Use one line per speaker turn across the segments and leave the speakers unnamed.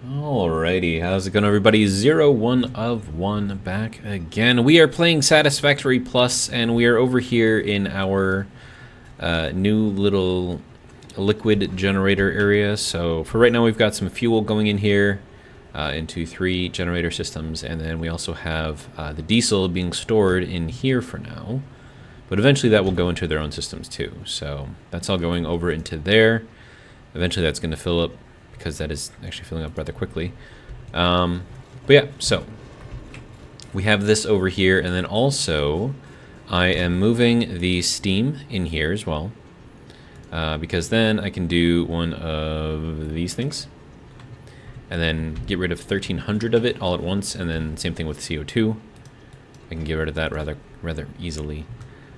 Alrighty, how's it going, everybody? 1 of 1 back again. We are playing Satisfactory Plus, and we are over here in our new little liquid generator area. So for right now, we've got some fuel going in here into 3 generator systems, and then we also have the diesel being stored in here for now. But eventually that will go into their own systems too. So that's all going over into there. Eventually that's going to fill up, because that is actually filling up rather quickly. But yeah, so we have this over here, and then also I am moving the steam in here as well, because then I can do one of these things, and then get rid of 1,300 of it all at once, and then same thing with CO2. I can get rid of that rather easily.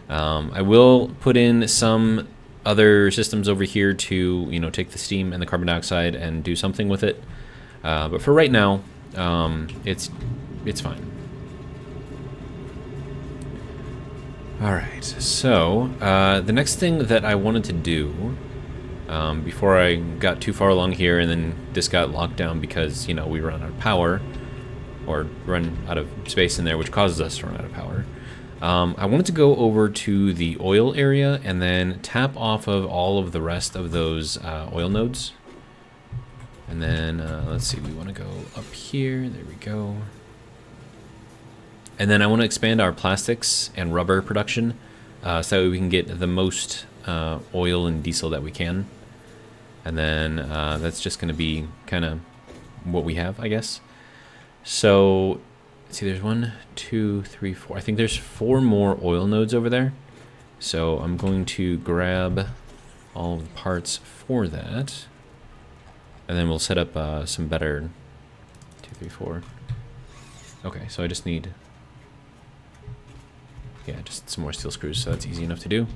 I will put in some other systems over here to, you know, take the steam and the carbon dioxide and do something with it. But for right now, it's fine. All right, so the next thing that I wanted to do before I got too far along here and then this got locked down because, you know, we run out of power, or run out of space in there, which causes us to run out of power. I wanted to go over to the oil area and then tap off of all of the rest of those oil nodes. And then, let's see, we want to go up here. There we go. And then I want to expand our plastics and rubber production so that we can get the most oil and diesel that we can. And then that's just going to be kind of what we have, I guess. So let's see, there's 1, 2, 3, 4. I think there's 4 more oil nodes over there. So I'm going to grab all of the parts for that. And then we'll set up some better 2, 3, 4. Okay, so I just need, yeah, just some more steel screws, so that's easy enough to do.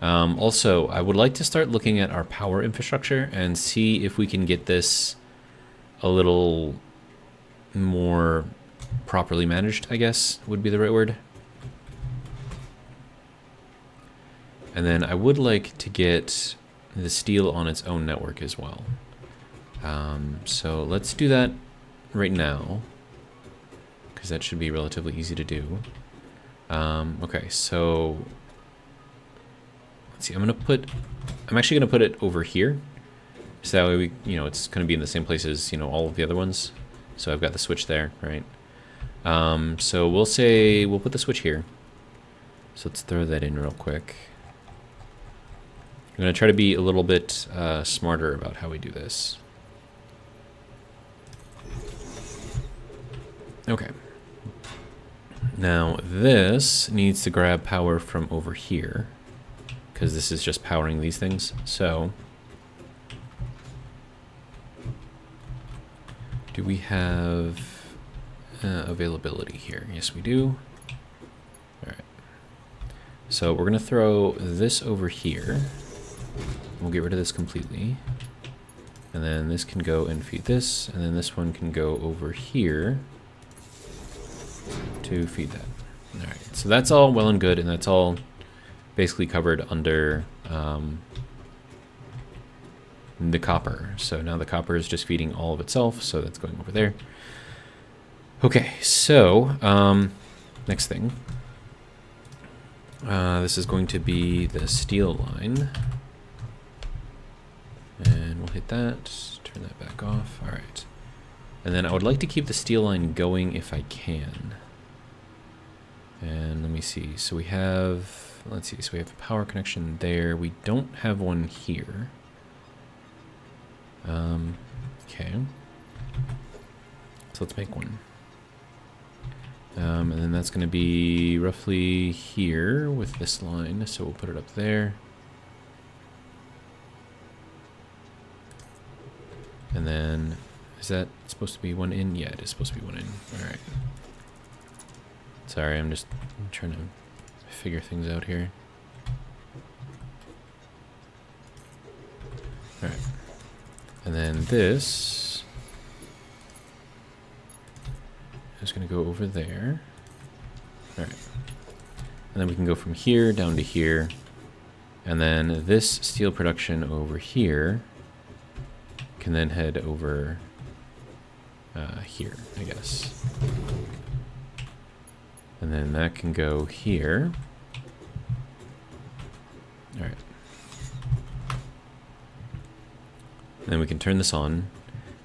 Also, I would like to start looking at our power infrastructure and see if we can get this a little more properly managed, I guess would be the right word. And then I would like to get the steel on its own network as well. So let's do that right now, because that should be relatively easy to do. Okay, so let's see, I'm actually gonna put it over here, so that way we, you know, it's gonna be in the same place as, you know, all of the other ones. So I've got the switch there, right? So we'll put the switch here. So let's throw that in real quick. I'm going to try to be a little bit smarter about how we do this. Okay. Now this needs to grab power from over here, because this is just powering these things. So do we have availability here? Yes, we do. All right. So we're going to throw this over here. We'll get rid of this completely. And then this can go and feed this. And then this one can go over here to feed that. All right. So that's all well and good. And that's all basically covered under the copper. So now the copper is just feeding all of itself. So that's going over there. Okay, so next thing, this is going to be the steel line, and we'll hit that, turn that back off. All right, and then I would like to keep the steel line going if I can. And let me see, so we have, let's see, so we have a power connection there. We don't have one here. Okay, so let's make one. And then that's going to be roughly here with this line, so we'll put it up there. And then, is that supposed to be one in? Yeah, it is supposed to be one in. Alright. Sorry, I'm trying to figure things out here. Alright. And then this is going to go over there. All right. And then we can go from here down to here. And then this steel production over here can then head over here, I guess. And then that can go here. All right. Then we can turn this on.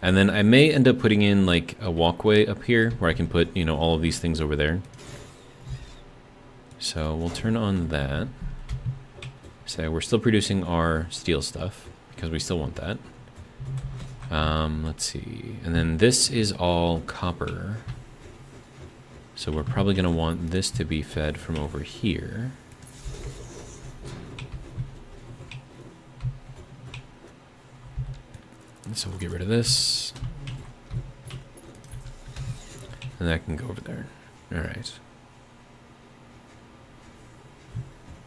And then I may end up putting in like a walkway up here where I can put, you know, all of these things over there. So we'll turn on that. So we're still producing our steel stuff because we still want that. Let's see. And then this is all copper. So we're probably going to want this to be fed from over here. So we'll get rid of this. And that can go over there. All right.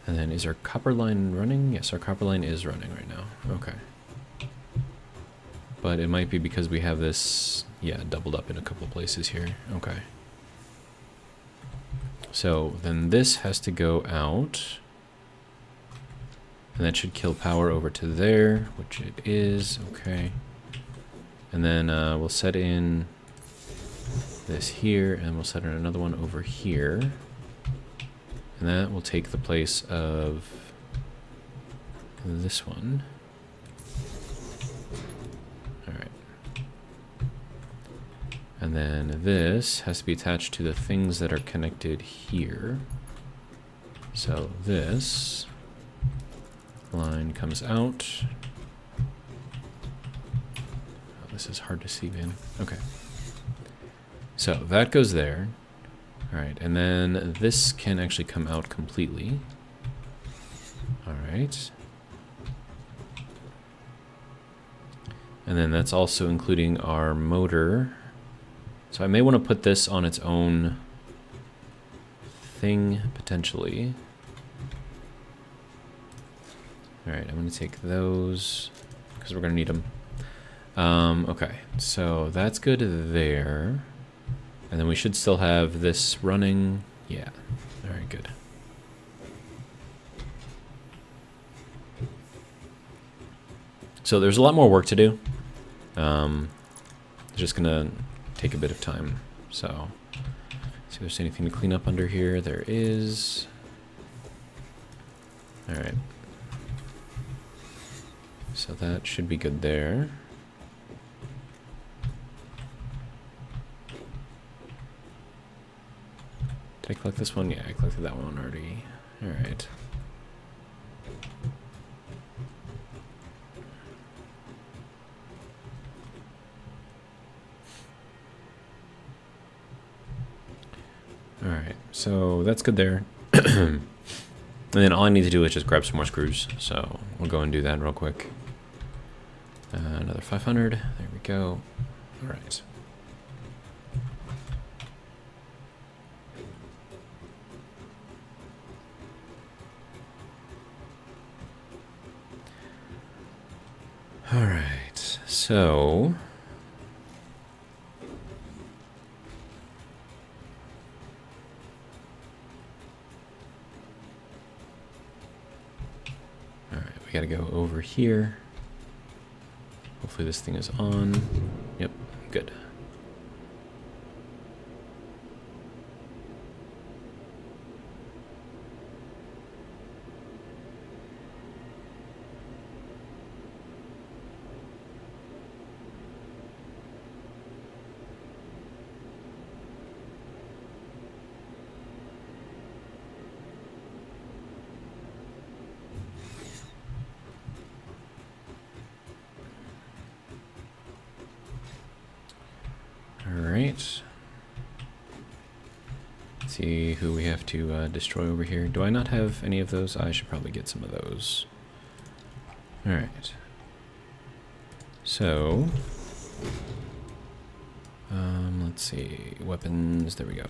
And then is our copper line running? Yes, our copper line is running right now. Okay. But it might be because we have this, yeah, doubled up in a couple places here. Okay. So then this has to go out. And that should kill power over to there, which it is. Okay. And then we'll set in this here, and we'll set in another one over here. And that will take the place of this one. All right. And then this has to be attached to the things that are connected here. So this line comes out. Oh, this is hard to see, man. Okay. So that goes there. All right, and then this can actually come out completely. All right. And then that's also including our motor. So I may want to put this on its own thing, potentially. All right, I'm going to take those because we're going to need them. Okay, so that's good there. And then we should still have this running. Yeah, all right, good. So there's a lot more work to do. It's just going to take a bit of time. So see if there's anything to clean up under here. There is. All right. So that should be good there. Did I collect this one? Yeah, I collected that one already. All right. All right, so that's good there. And then all I need to do is just grab some more screws. So we'll go and do that real quick. Another 500. There we go. All right. All right, so all right, we gotta go over here. Hopefully this thing is on. Yep, good. Alright. Let's see who we have to destroy over here. Do I not have any of those? I should probably get some of those. Alright. So, let's see. Weapons, there we go.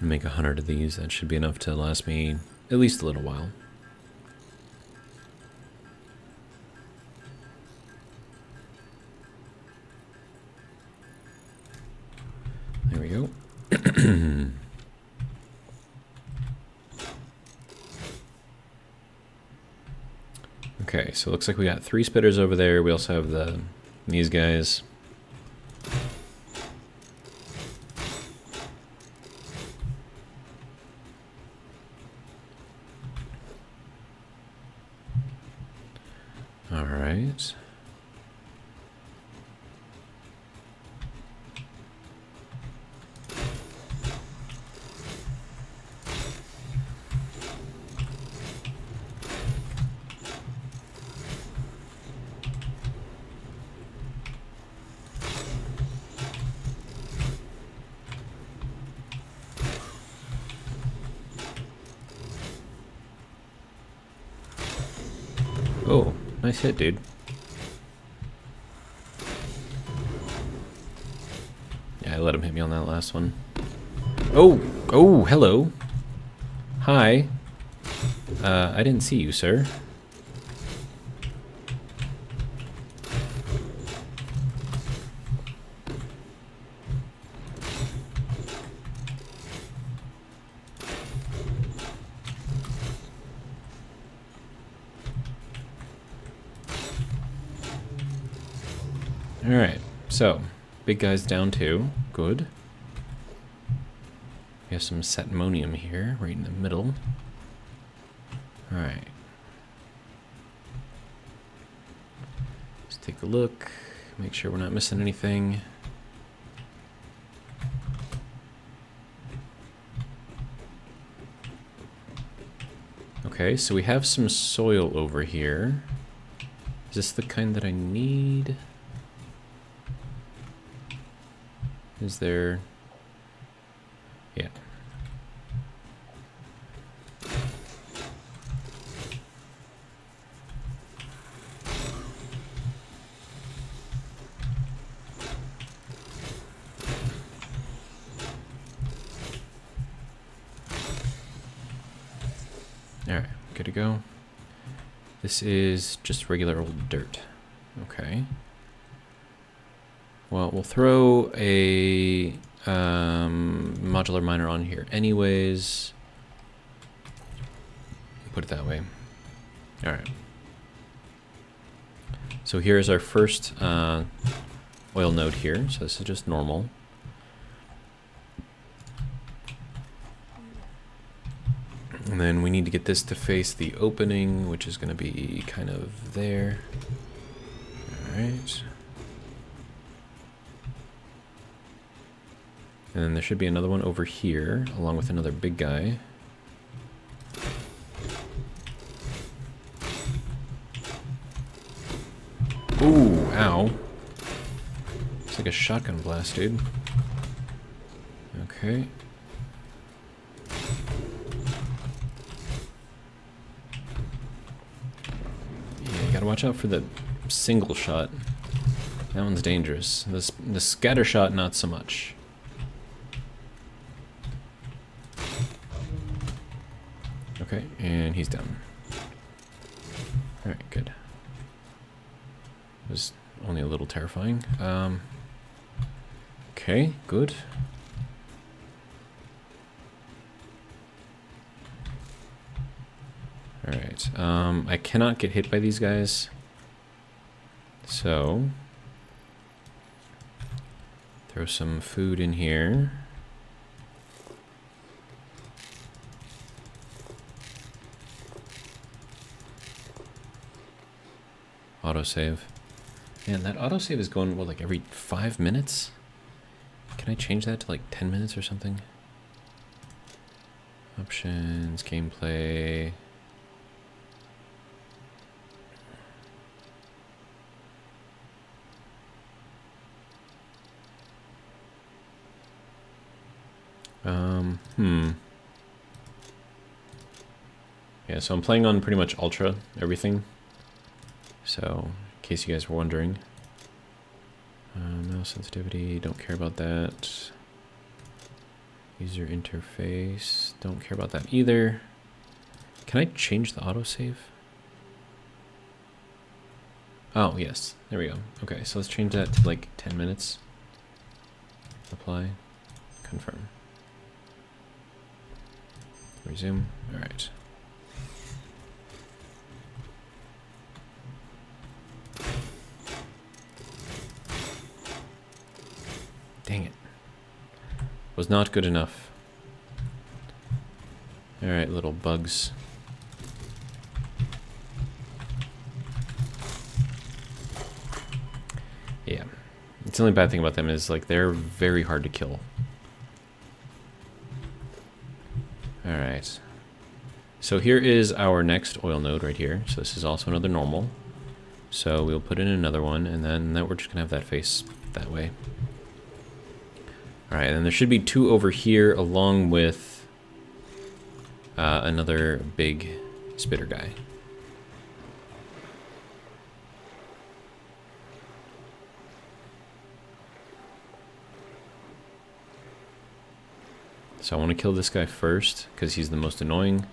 Make 100 of these. That should be enough to last me at least a little while. There we go. Okay, so it looks like we got 3 spitters over there. We also have these guys. All right. Oh, nice hit, dude. Yeah, I let him hit me on that last one. Oh, oh, hello. Hi. I didn't see you, sir. Alright, so, big guy's down too. Good. We have some Satmonium here, right in the middle. Alright. Let's take a look, make sure we're not missing anything. Okay, so we have some soil over here. Is this the kind that I need? Is there... Yeah. Alright, good to go. This is just regular old dirt. Okay. Well, we'll throw a modular miner on here anyways. Put it that way. All right. So here's our first oil node here. So this is just normal. And then we need to get this to face the opening, which is going to be kind of there. All right. And then there should be another one over here, along with another big guy. Ooh, ow. It's like a shotgun blast, dude. Okay. Yeah, you gotta watch out for the single shot. That one's dangerous. The scatter shot, not so much. Okay, and he's done. Alright, good. It was only a little terrifying. Okay, good. Alright, I cannot get hit by these guys. So, throw some food in here. Autosave. Man, that autosave is going, what, like every 5 minutes? Can I change that to like 10 minutes or something? Options, gameplay. Yeah, so I'm playing on pretty much ultra everything. So, in case you guys were wondering. Mouse sensitivity, don't care about that. User interface, don't care about that either. Can I change the autosave? Oh, yes, there we go. Okay, so let's change that to like 10 minutes. Apply, confirm. Resume. All right. Dang it. Was not good enough. All right, little bugs. Yeah. It's the only bad thing about them is, like, they're very hard to kill. Alright. So here is our next oil node right here. So this is also another normal. So we'll put in another one, and then we're just going to have that face that way. Alright, and then there should be two over here along with another big spitter guy. So I want to kill this guy first, because he's the most annoying.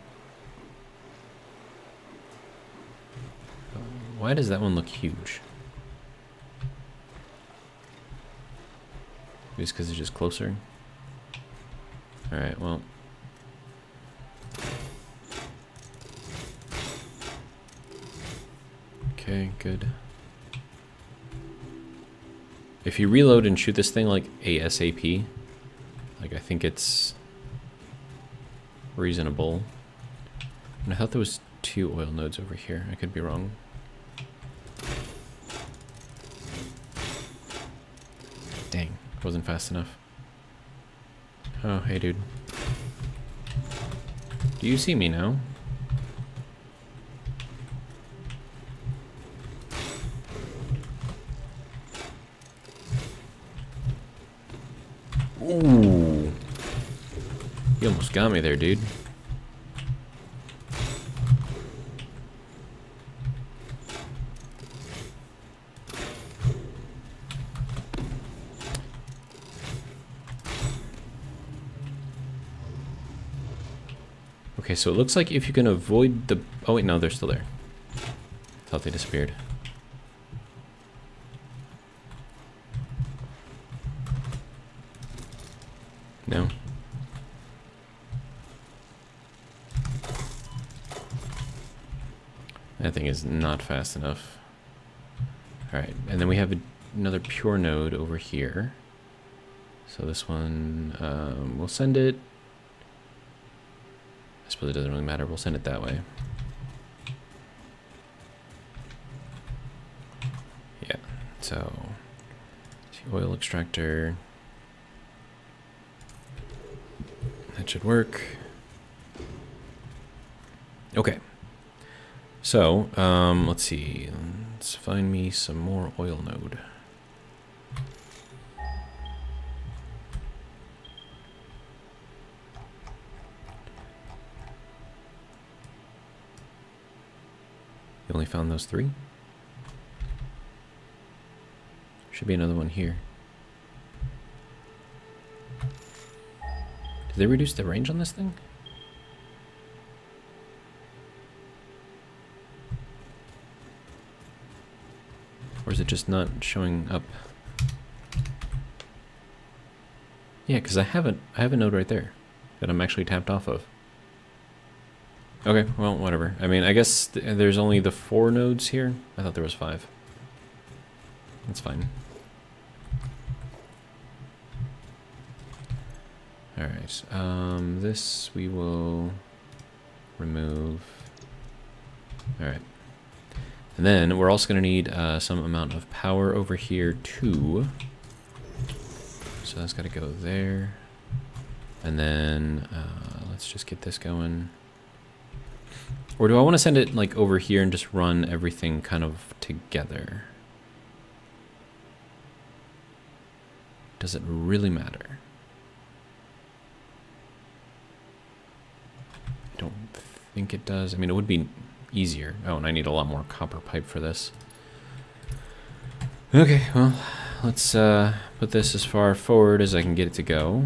Why does that one look huge? Maybe it's because it's just closer? Alright, well. Okay, good. If you reload and shoot this thing like ASAP, like I think it's reasonable. And I thought there was two oil nodes over here. I could be wrong. Dang, wasn't fast enough. Oh, hey dude. Do you see me now? Ooh. You almost got me there, dude. Okay, so it looks like if you can avoid the... Oh wait, no, they're still there. Thought they disappeared. No? That thing is not fast enough. Alright, and then we have another pure node over here. So this one, we'll send it... I suppose it doesn't really matter, we'll send it that way. Yeah, so... oil extractor... That should work. Okay. So, let's see. Let's find me some more oil node. You only found those three? Should be another one here. Did they reduce the range on this thing? Or is it just not showing up? Yeah, because I have a node right there that I'm actually tapped off of. Okay, well, whatever. I mean, I guess there's only the 4 nodes here. I thought there was 5. That's fine. Alright, this we will remove. Alright. And then we're also going to need some amount of power over here too. So that's got to go there. And then let's just get this going. Or do I want to send it like over here and just run everything kind of together? Does it really matter? I don't think it does. I mean, it would be easier. Oh, and I need a lot more copper pipe for this. Okay, well, let's put this as far forward as I can get it to go.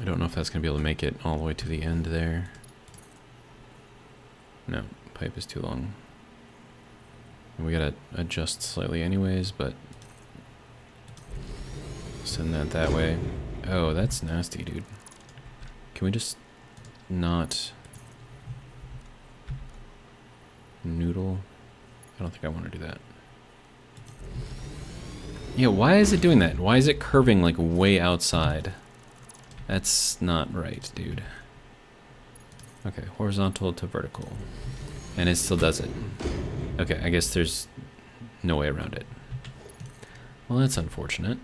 I don't know if that's going to be able to make it all the way to the end there. No, pipe is too long. We gotta adjust slightly anyways, but send that that way. Oh, that's nasty, dude. Can we just not noodle? I don't think I want to do that. Yeah, why is it doing that? Why is it curving like way outside? That's not right, dude. Okay, horizontal to vertical. And it still does it. Okay, I guess there's no way around it. Well, that's unfortunate.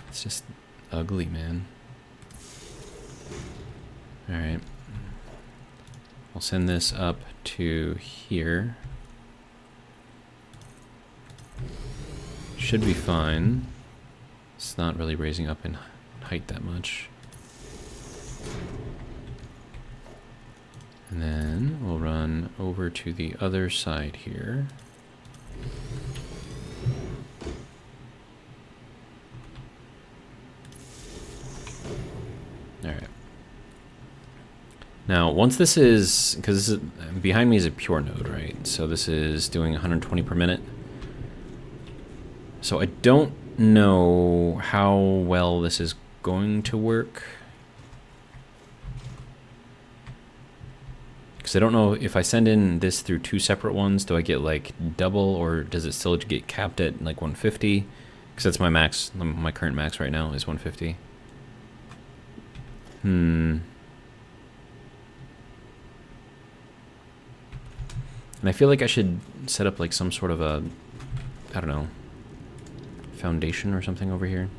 It's just ugly, man. Alright. I'll send this up to here. Should be fine. It's not really raising up in height that much. And then we'll run over to the other side here. Alright. Now, once this is, because behind me is a pure node, right? So this is doing 120 per minute. So I don't know how well this is going to work. Because I don't know if I send in this through two separate ones, do I get like double, or does it still get capped at like 150? Because that's my max, my current max right now is 150. And I feel like I should set up like some sort of a, I don't know, foundation or something over here.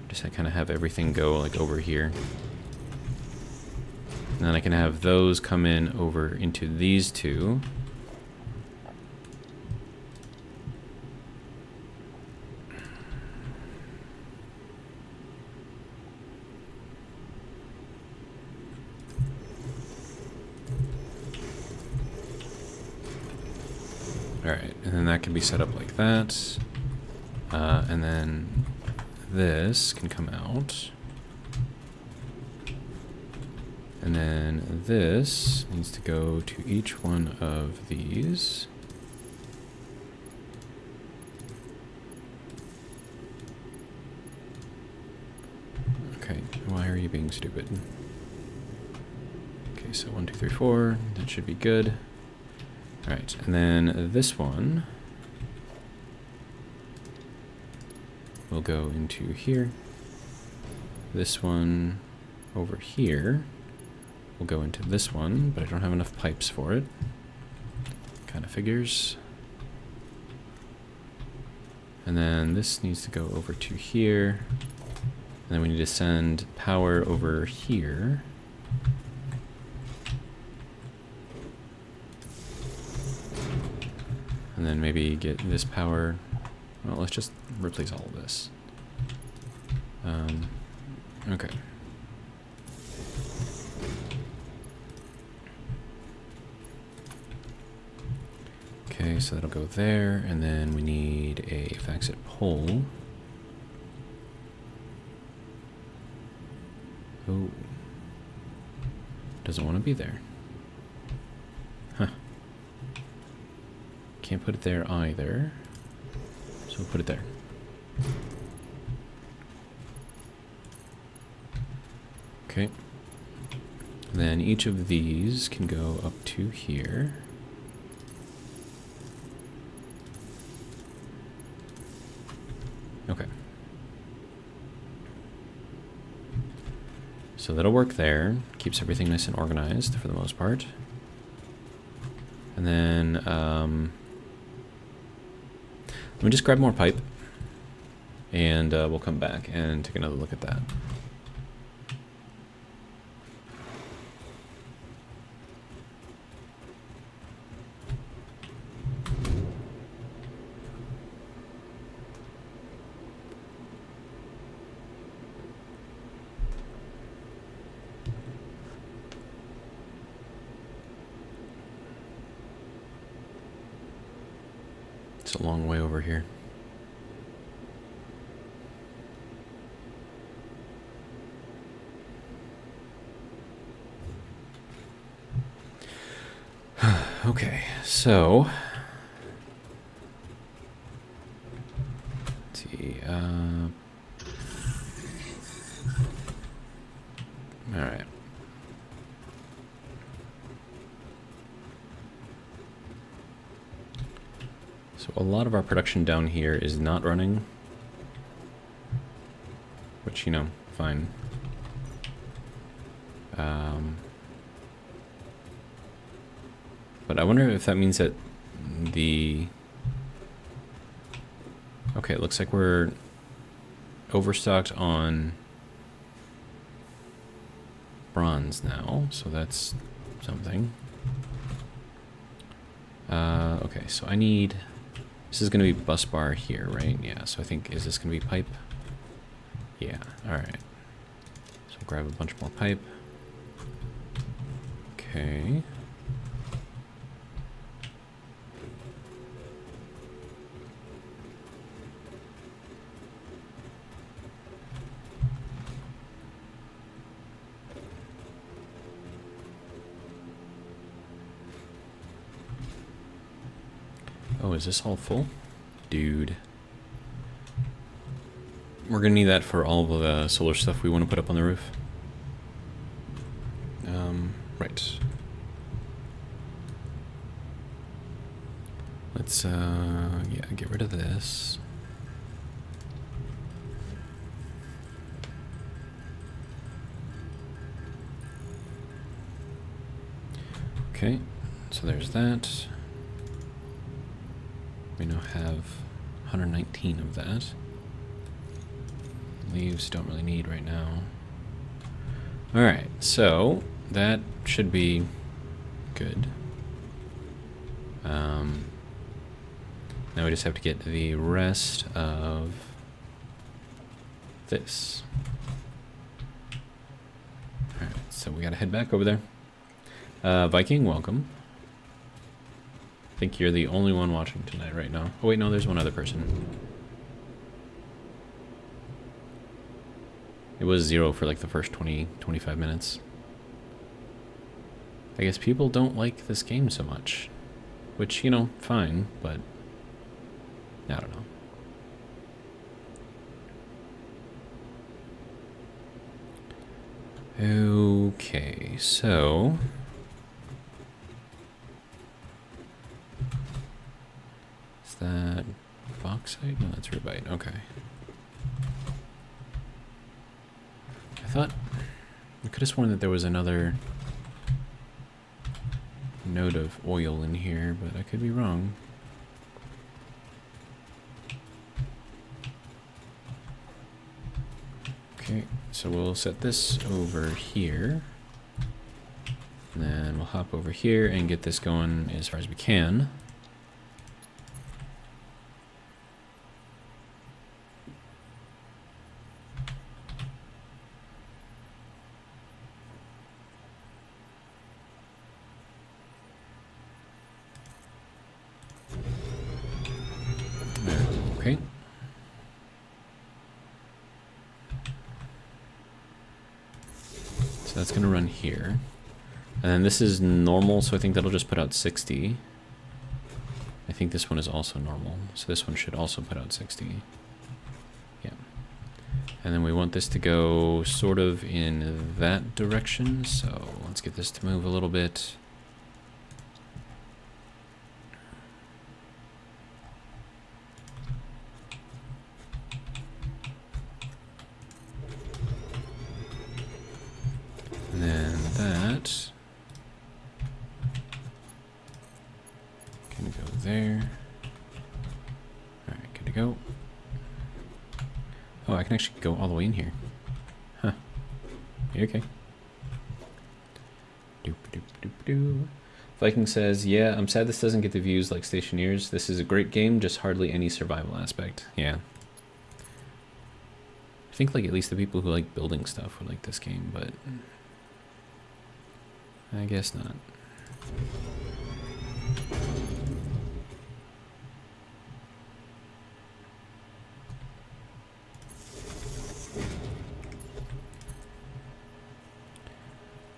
Just kind of have everything go like over here. And then I can have those come in over into these two. Alright, and then that can be set up like that. And then this can come out. And then this needs to go to each one of these. Okay, why are you being stupid? Okay, so 1, 2, 3, 4, that should be good. All right, and then this one will go into here. This one over here will go into this one, but I don't have enough pipes for it. Kind of figures. And then this needs to go over to here. And then we need to send power over here. And then maybe get this power. Well, let's just replace all of this. Okay. Okay, so that'll go there, and then we need a faxit pole. Oh. Doesn't want to be there. Huh. Can't put it there either. So we'll put it there. Okay. Then each of these can go up to here. Okay. So that'll work there. Keeps everything nice and organized for the most part. And then, let me just grab more pipe. And we'll come back and take another look at that. It's a long way over here. Okay, so let's see. All right. So a lot of our production down here is not running, which, you know, fine. But I wonder if that means that the... Okay, it looks like we're overstocked on bronze now, so that's something. Okay, so I need... This is going to be bus bar here, right? Yeah, so I think, is this going to be pipe? Yeah, alright. So grab a bunch more pipe. Okay. Oh, is this all full? Dude. We're gonna need that for all of the solar stuff we want to put up on the roof. Right. Let's, yeah, get rid of this. Okay, so there's that. We now have 119 of that. Leaves don't really need right now. Alright, so that should be good. Now we just have to get the rest of this. Alright, so we gotta head back over there. Viking, welcome. I think you're the only one watching tonight right now. Oh wait, no, there's one other person. It was 0 for like the first 25 minutes. I guess people don't like this game so much. Which, you know, fine, but I don't know. Okay, so is that bauxite? No, that's rubite. Okay. I thought I could have sworn that there was another node of oil in here, but I could be wrong. Okay, so we'll set this over here. And then we'll hop over here and get this going as far as we can. Okay. So that's going to run here. And then this is normal, so I think that'll just put out 60. I think this one is also normal, so this one should also put out 60. Yeah. And then we want this to go sort of in that direction, so let's get this to move a little bit. And then that can go there. Alright, good to go. Oh, I can actually go all the way in here. Huh. You okay? Doop doop doop doo. Viking says, yeah, I'm sad this doesn't get the views like Stationeers. This is a great game, just hardly any survival aspect. Yeah. I think like at least the people who like building stuff would like this game, but I guess not.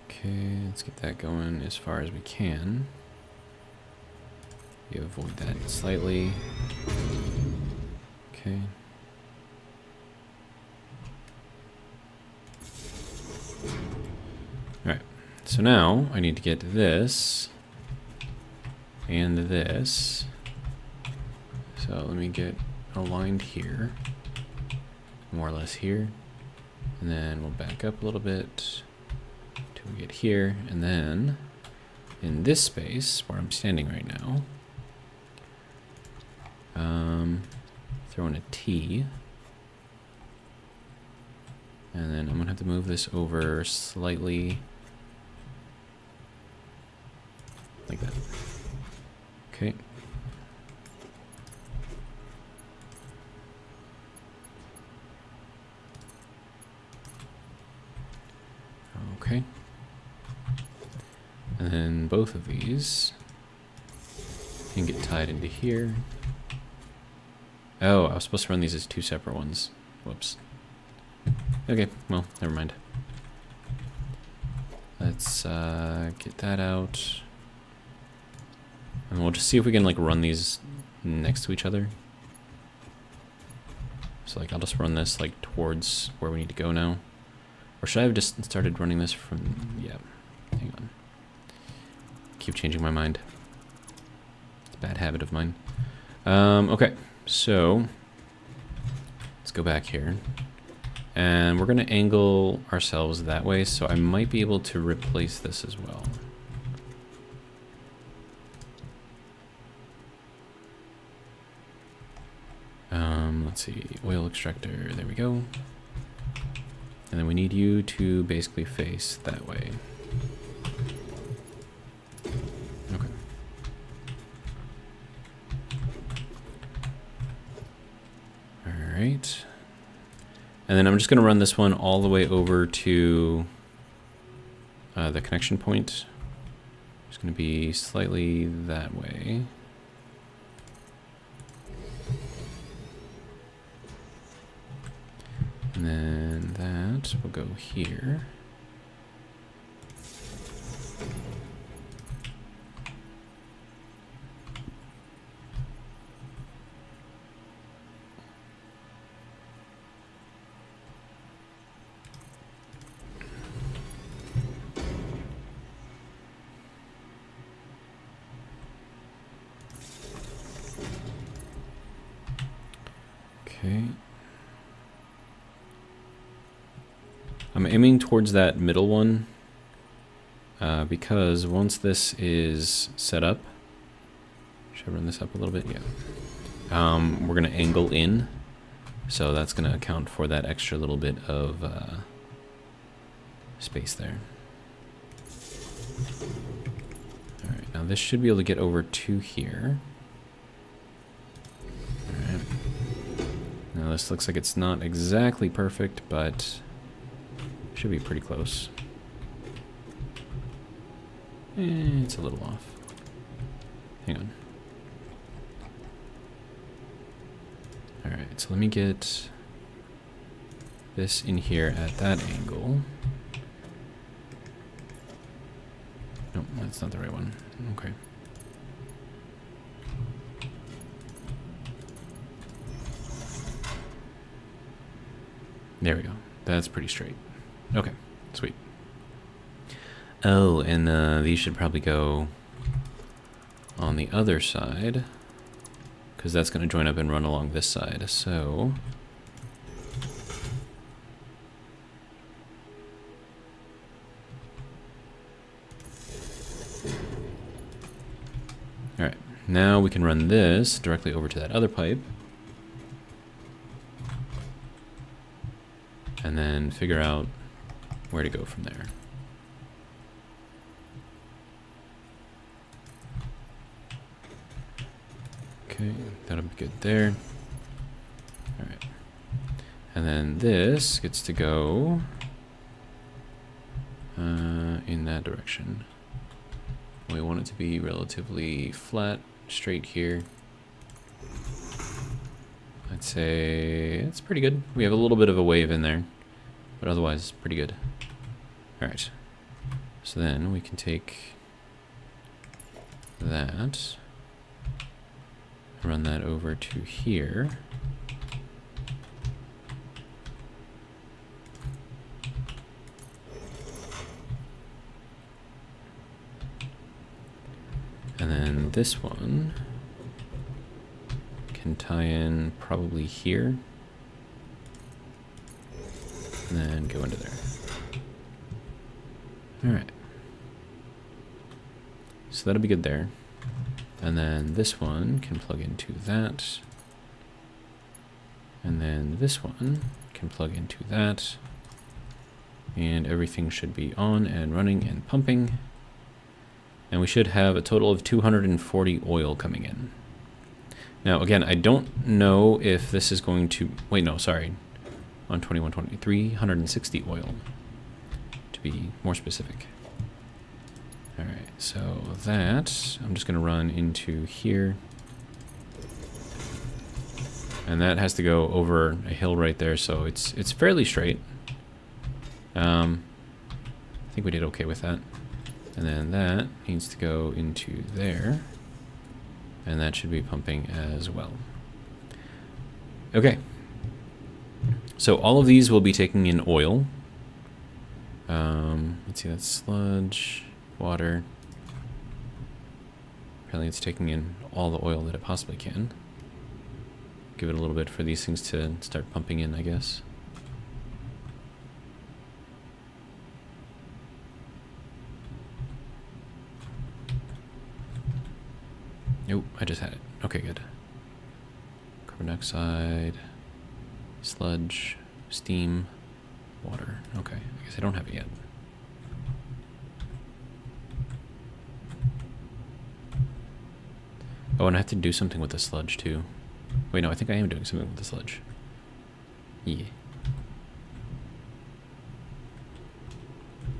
Okay, let's get that going as far as we can. Maybe avoid that slightly. Okay. Alright, so now I need to get this and this. So let me get aligned here, more or less here, and then we'll back up a little bit till we get here, and then in this space where I'm standing right now, throw in a T, and then I'm gonna have to move this over slightly like that. Okay. Okay. And then both of these can get tied into here. Oh, I was supposed to run these as two separate ones. Whoops. Okay, well, never mind. Let's get that out. And we'll just see if we can like run these next to each other. So like I'll just run this like towards where we need to go now. Or should I have just started running this from, yeah, hang on. Keep changing my mind. It's a bad habit of mine. Okay, so let's go back here. And we're gonna angle ourselves that way, so I might be able to replace this as well. Let's see, oil extractor, there we go. And then we need you to basically face that way. Okay. All right. And then I'm just going to run this one all the way over to the connection point. It's going to be slightly that way. And then that will go here. Okay. I'm aiming towards that middle one because once this is set up, should I run this up a little bit? Yeah. We're going to angle in, so that's going to account for that extra little bit of space there. All right, now this should be able to get over to here. All right. Now this looks like it's not exactly perfect, but should be pretty close. It's a little off. Hang on. Alright, so let me get this in here at that angle. Nope, that's not the right one. Okay. There we go. That's pretty straight. Okay, sweet. Oh, and these should probably go on the other side, because that's going to join up and run along this side. So all right, now we can run this directly over to that other pipe. And then figure out where to go from there. Okay, that'll be good there. All right. And then this gets to go in that direction. We want it to be relatively flat, straight here. I'd say it's pretty good. We have a little bit of a wave in there, but otherwise pretty good. All right, so then we can take that Run that over to here. And then this one can tie in probably here. And then go into there. Alright. So that'll be good there. And then this one can plug into that. And then this one can plug into that. And everything should be on and running and pumping. And we should have a total of 240 oil coming in. Now, again, I don't know if this is going to... Wait, no, sorry. On 2120, 360 oil, to be more specific. All right, so that I'm just going to run into here. And that has to go over a hill right there, so it's fairly straight. I think we did okay with that. And then that needs to go into there. And that should be pumping as well. Okay. So all of these will be taking in oil. Let's see, that's sludge, water. Apparently it's taking in all the oil that it possibly can. Give it a little bit for these things to start pumping in, I guess. Nope, I just had it. Okay, good. Carbon dioxide, sludge, steam, water. Okay, I guess I don't have it yet. Oh, and I have to do something with the sludge too. Wait, no, I think I am doing something with the sludge. Yeah.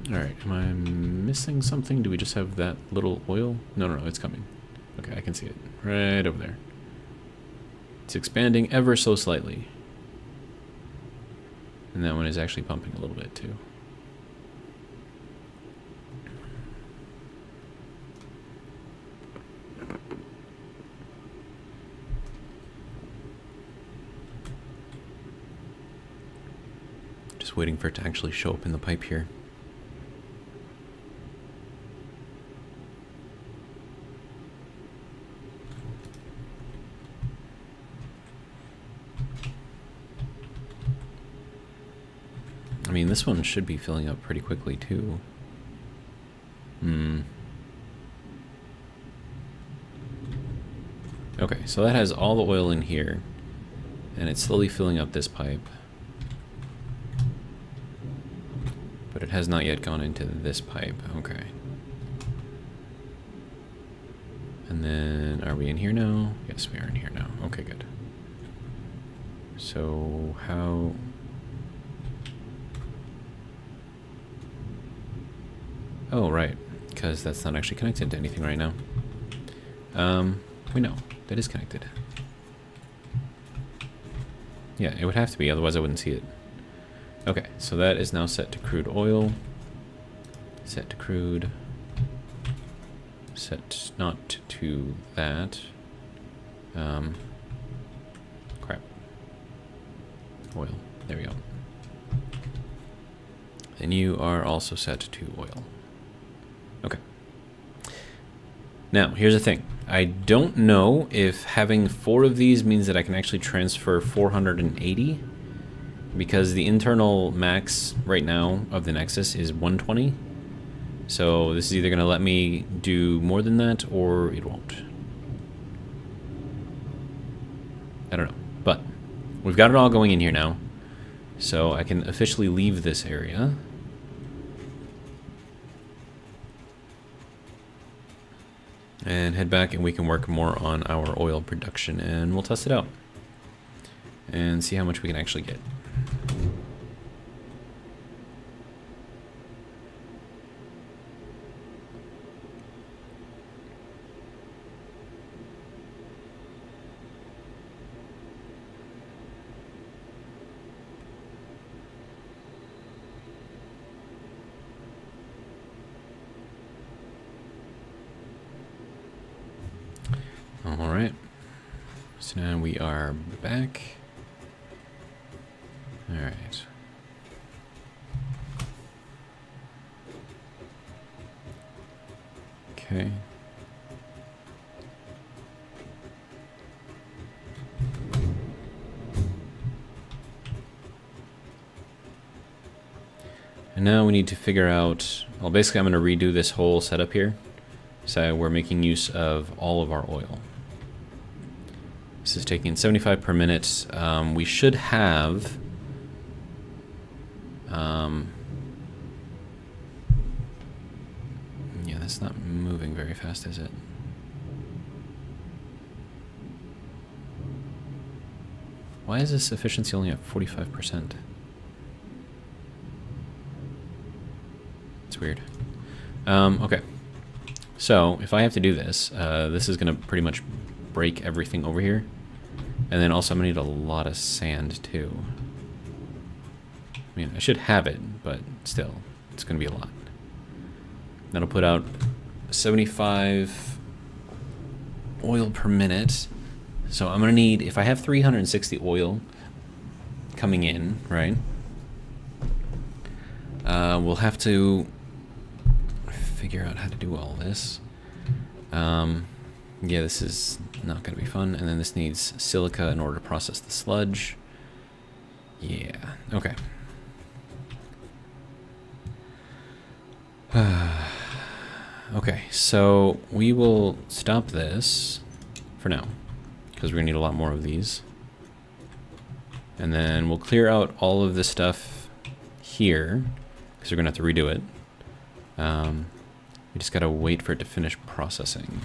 Alright, am I missing something? Do we just have that little oil? No, no, no, it's coming. Okay, I can see it. Right over there. It's expanding ever so slightly. And that one is actually pumping a little bit too. Just waiting for it to actually show up in the pipe here. I mean, this one should be filling up pretty quickly too. Okay, so that has all the oil in here, and it's slowly filling up this pipe. But it has not yet gone into this pipe. Okay. And then, are we in here now? Yes, we are in here now. Okay, good. So, how... Oh, right, because that's not actually connected to anything right now. Wait, no, that is connected. Yeah, it would have to be, otherwise I wouldn't see it. Okay, so that is now set to crude oil. Set to crude. Set not to that. Crap. Oil, there we go. And you are also set to oil. Okay. Now, here's the thing. I don't know if having 4 of these means that I can actually transfer 480, because the internal max right now of the Nexus is 120. So this is either going to let me do more than that, or it won't. I don't know. But we've got it all going in here now. So I can officially leave this area. And head back, and we can work more on our oil production, and we'll test it out and see how much we can actually get. All right. So now we are back. All right. Okay. And now we need to figure out, well, basically I'm going to redo this whole setup here. So we're making use of all of our oil. This is taking 75 per minute. We should have... yeah, that's not moving very fast, is it? Why is this efficiency only at 45%? It's weird. Okay. So, if I have to do this, this is going to pretty much break everything over here. And then also I'm going to need a lot of sand, too. I mean, I should have it, but still, it's going to be a lot. That'll put out 75 oil per minute. So I'm going to need, if I have 360 oil coming in, right? We'll have to figure out how to do all this. Yeah, this is not going to be fun. And then this needs silica in order to process the sludge. Yeah, okay. Okay, so we will stop this for now, because we're going to need a lot more of these. And then we'll clear out all of this stuff here, because we're going to have to redo it. We just got to wait for it to finish processing.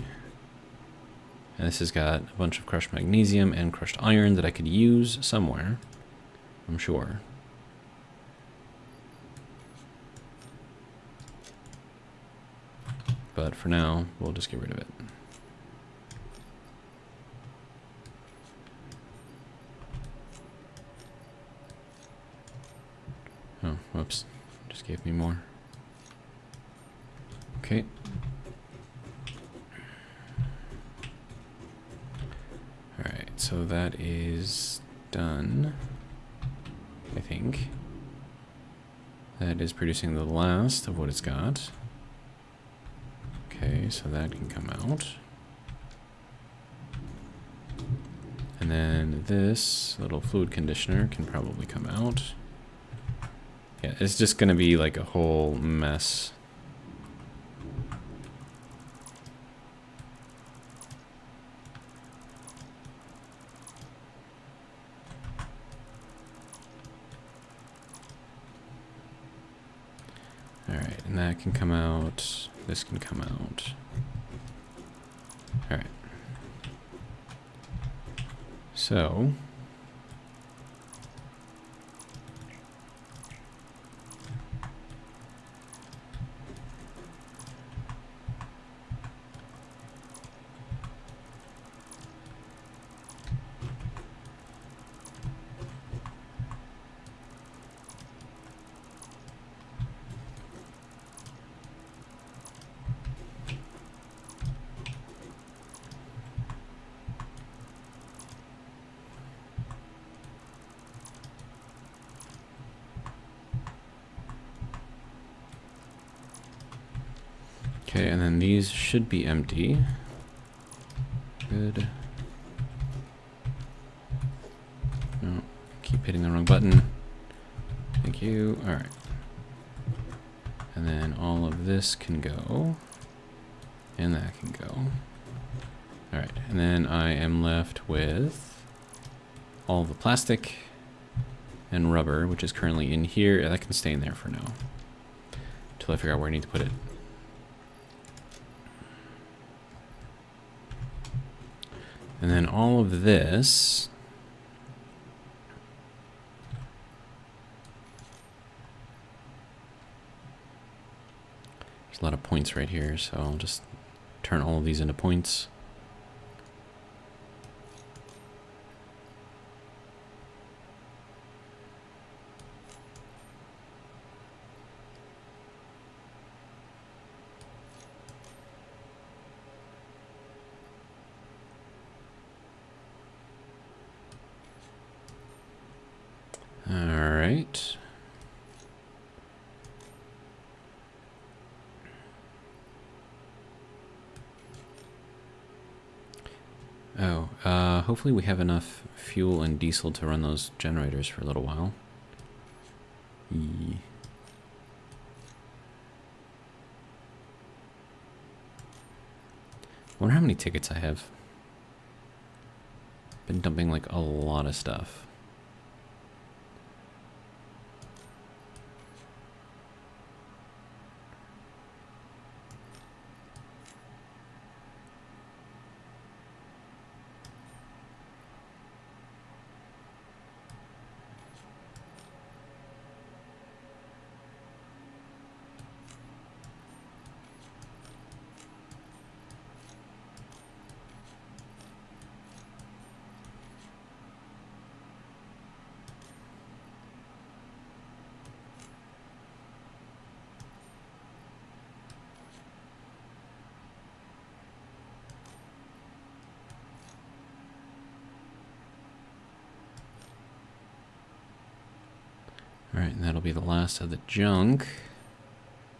And this has got a bunch of crushed magnesium and crushed iron that I could use somewhere, I'm sure. But for now, we'll just get rid of it. Oh, whoops. Just gave me more. Okay. Alright, so that is done, I think. That is producing the last of what it's got. Okay, so that can come out. And then this little fluid conditioner can probably come out. Yeah, it's just going to be like a whole mess. Alright, and that can come out. This can come out. Alright. So... okay, and then these should be empty. Good. No, keep hitting the wrong button. Thank you. All right. And then all of this can go. And that can go. All right, and then I am left with all the plastic and rubber, which is currently in here. That can stay in there for now, until I figure out where I need to put it. And then all of this, there's a lot of points right here, so I'll just turn all of these into points. right. Oh, hopefully we have enough fuel and diesel to run those generators for a little while. Wonder how many tickets I have. Been dumping like a lot of stuff. Alright, and that'll be the last of the junk.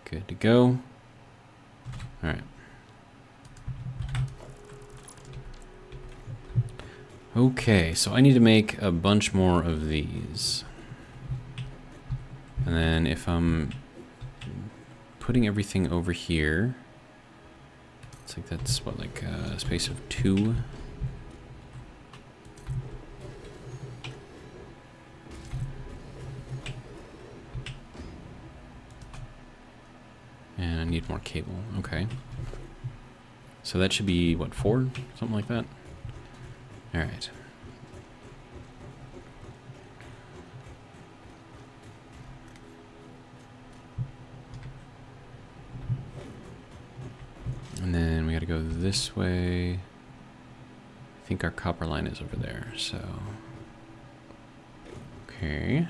Good to go. Alright. Okay, so I need to make a bunch more of these. And then if I'm putting everything over here, it's like that's what, like a space of 2. And I need more cable. Okay. So that should be, what, 4? Something like that? Alright. And then we gotta go this way. I think our copper line is over there, so... Okay.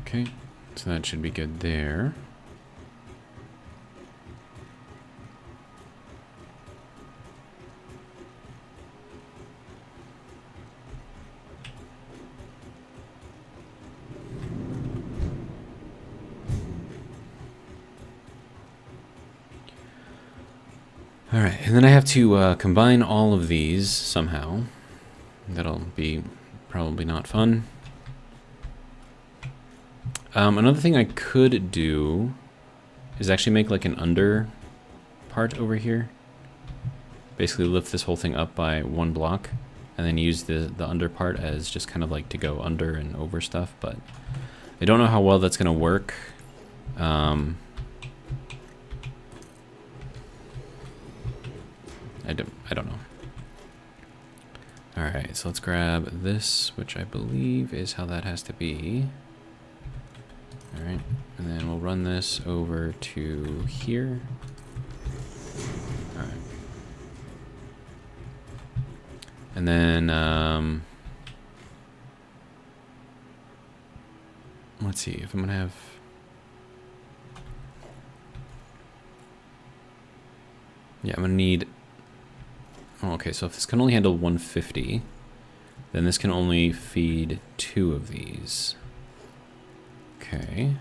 Okay, so that should be good there. All right, and then I have to combine all of these somehow. That'll be probably not fun. Another thing I could do is actually make like an under part over here. Basically lift this whole thing up by 1 block and then use the under part as just kind of like to go under and over stuff, but I don't know how well that's gonna work. I don't know. Alright, so let's grab this, which I believe is how that has to be. Alright, and then we'll run this over to here. Alright. And then, let's see, if I'm gonna have... Yeah, I'm gonna need... Oh, okay, so if this can only handle 150, then this can only feed 2 of these. Okay.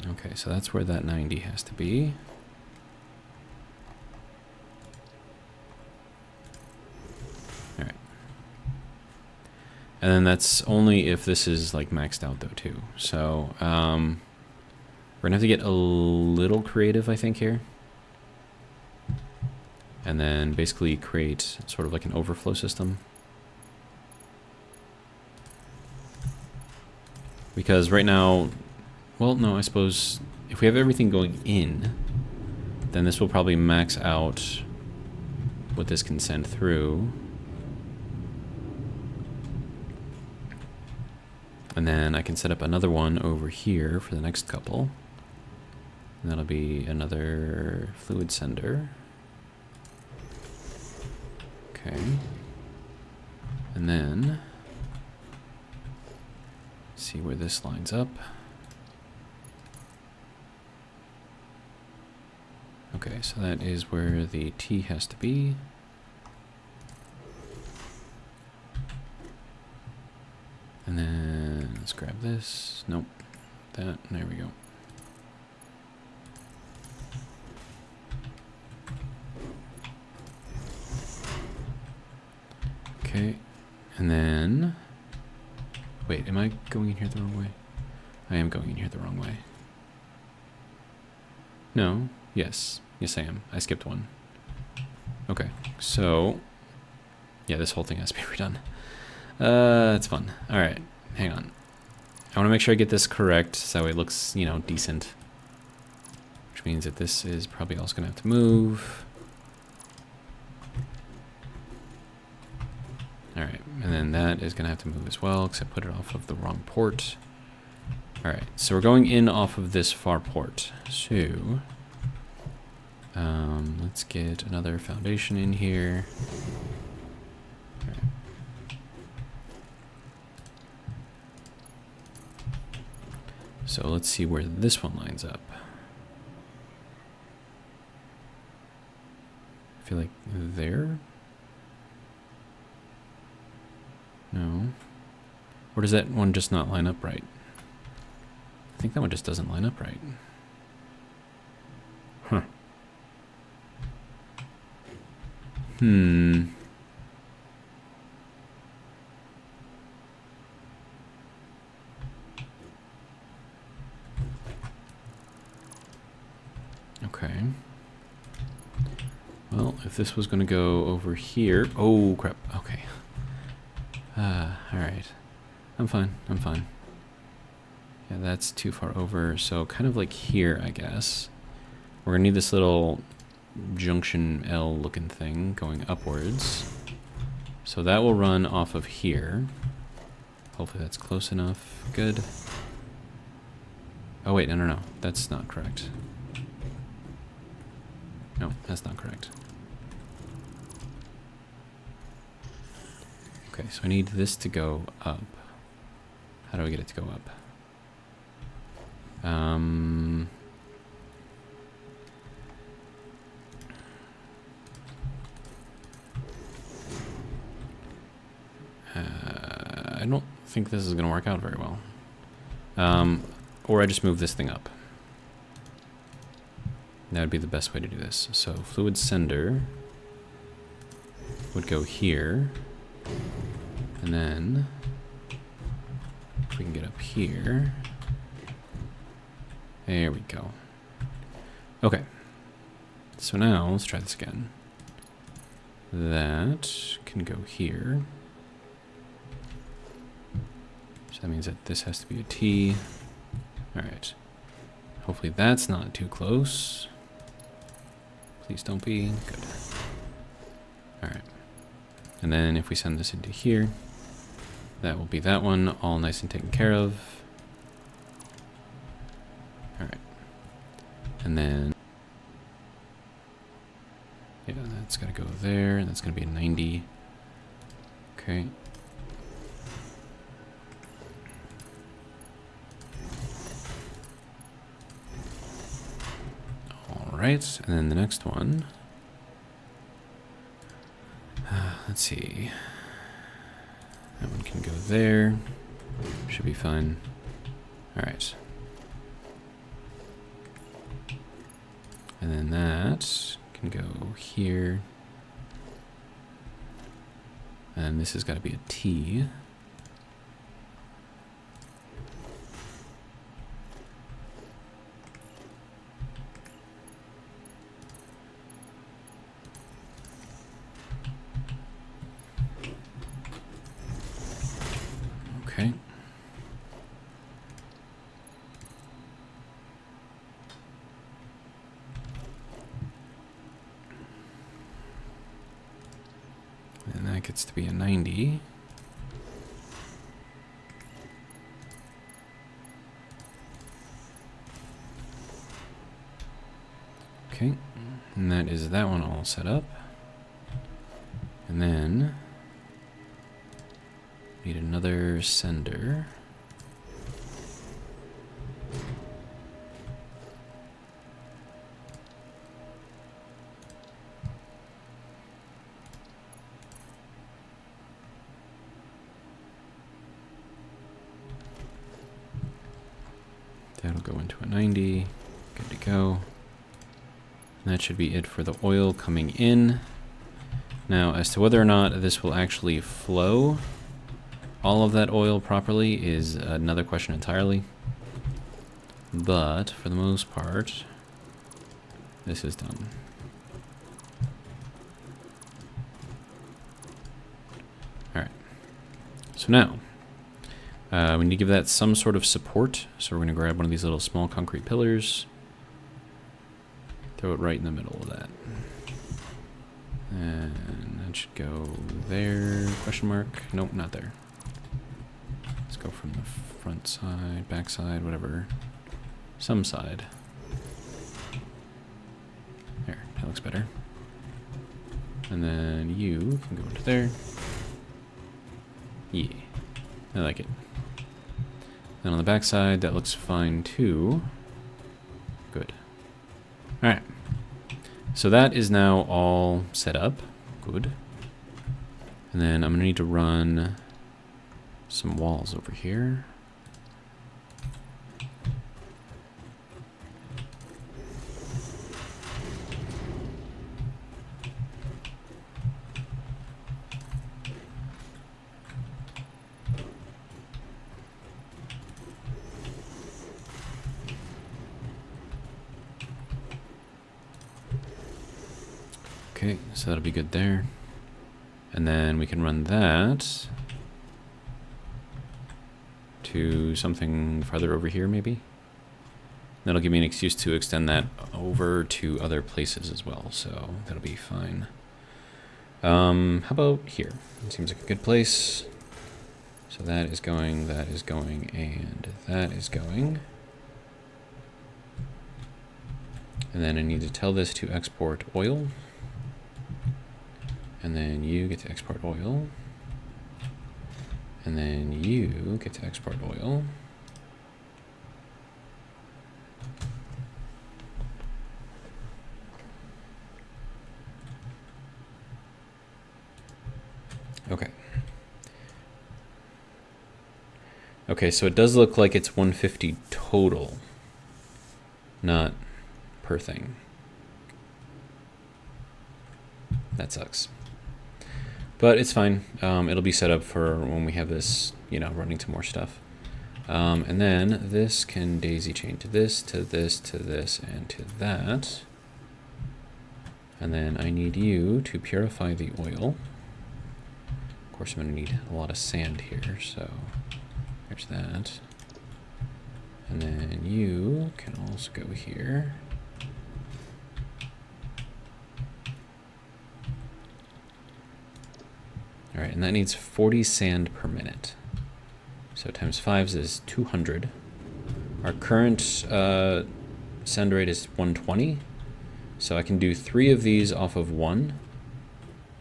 Okay, so that's where that 90 has to be. Alright. And then that's only if this is like maxed out though too. So, we're gonna have to get a little creative, I think, here. And then basically create sort of like an overflow system. Because right now, well, no, I suppose if we have everything going in, then this will probably max out what this can send through. And then I can set up another one over here for the next couple. And that'll be another fluid sender. Okay. And then see where this lines up. Okay, so that is where the T has to be. And then let's grab this. Nope. That. There we go. Okay. And then... Wait, am I going in here the wrong way? I am going in here the wrong way. No. Yes. Yes, I am. I skipped one. Okay. So... Yeah, this whole thing has to be redone. It's fun. Alright, hang on. I want to make sure I get this correct so it looks, you know, decent. Which means that this is probably also going to have to move. Alright, and then that is going to have to move as well because I put it off of the wrong port. Alright, so we're going in off of this far port. So, let's get another foundation in here. So let's see where this one lines up. I feel like there? No. Or does that one just not line up right? I think that one just doesn't line up right. Huh. Okay. Well, if this was going to go over here... Oh, crap. Okay. Alright. I'm fine. I'm fine. Yeah, that's too far over. So kind of like here, I guess. We're going to need this little junction L looking thing going upwards. So that will run off of here. Hopefully that's close enough. Good. Oh, wait. No. That's not correct. No, that's not correct. Okay, so I need this to go up. How do I get it to go up? I don't think this is going to work out very well. Or I just move this thing up. That would be the best way to do this. So fluid sender would go here. And then if we can get up here. There we go. Okay. So now let's try this again. That can go here. So that means that this has to be a T. All right. Hopefully that's not too close. Please don't be. Good. All right. And then if we send this into here, that will be that one, all nice and taken care of. All right. And then, yeah, that's got to go there, and that's going to be a 90. Okay. All right, and then the next one. Let's see. That one can go there. Should be fine. All right. And then that can go here. And this has got to be a T. Okay. And that gets to be a 90. Okay, and that is that one all set up. And then need another sender. That'll go into a 90. Good to go. And that should be it for the oil coming in. Now, as to whether or not this will actually flow all of that oil properly is another question entirely. But for the most part, this is done. All right. So now, we need to give that some sort of support. So we're going to grab one of these little small concrete pillars, throw it right in the middle of that. And that should go there, question mark. Nope, not there. Let's go from the front side, back side, whatever. Some side. There, that looks better. And then you can go into there. Yeah, I like it. Then on the back side, that looks fine too. Good. All right. So that is now all set up. Good. And then I'm gonna need to run some walls over here. Okay, so that'll be good there. And then we can run that to something farther over here, maybe? That'll give me an excuse to extend that over to other places as well, so that'll be fine. How about here? It seems like a good place. So that is going, and that is going. And then I need to tell this to export oil. And then you get to export oil. And then you get to export oil. Okay. Okay, so it does look like it's 150 total, not per thing. That sucks. But it's fine. It'll be set up for when we have this, you know, running to more stuff. And then this can daisy chain to this, to this, to this, and to that. And then I need you to purify the oil. Of course, I'm going to need a lot of sand here, so there's that. And then you can also go here. All right, and that needs 40 sand per minute. So times 5 is 200. Our current send rate is 120. So I can do 3 of these off of 1.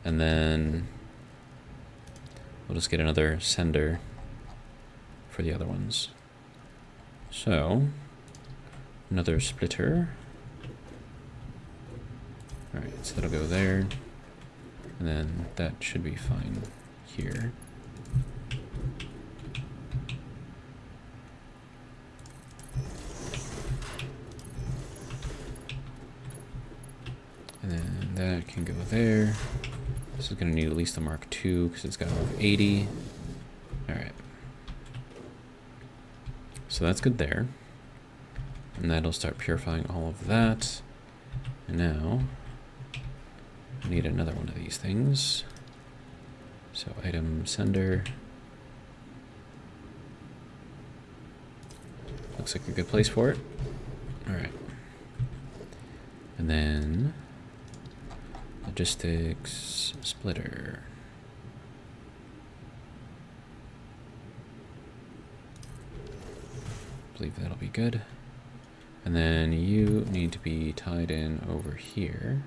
And then we'll just get another sender for the other ones. So another splitter. All right, so that'll go there. And then that should be fine here. And then that can go there. This is going to need at least a Mark II because it's got over 80. All right. So that's good there. And that'll start purifying all of that. And now I need another one of these things. So item sender. Looks like a good place for it. All right. And then logistics splitter. I believe that'll be good. And then you need to be tied in over here.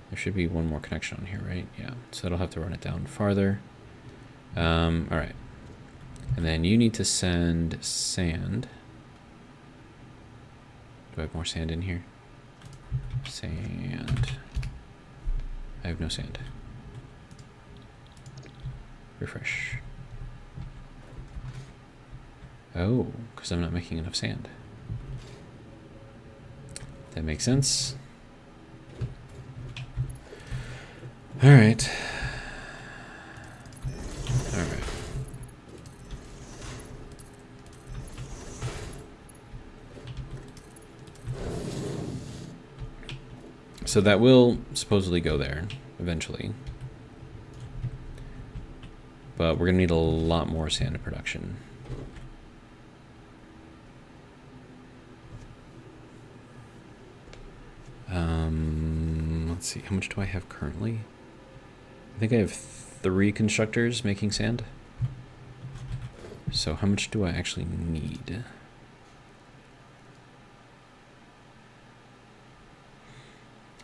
There should be one more connection on here, right? Yeah, so that'll have to run it down farther. All right. And then you need to send sand. Do I have more sand in here? Sand. I have no sand. Refresh. Oh, because I'm not making enough sand. That makes sense. All right. All right. So that will supposedly go there eventually. But we're going to need a lot more sand production. Let's see, how much do I have currently? I think I have 3 constructors making sand. So how much do I actually need?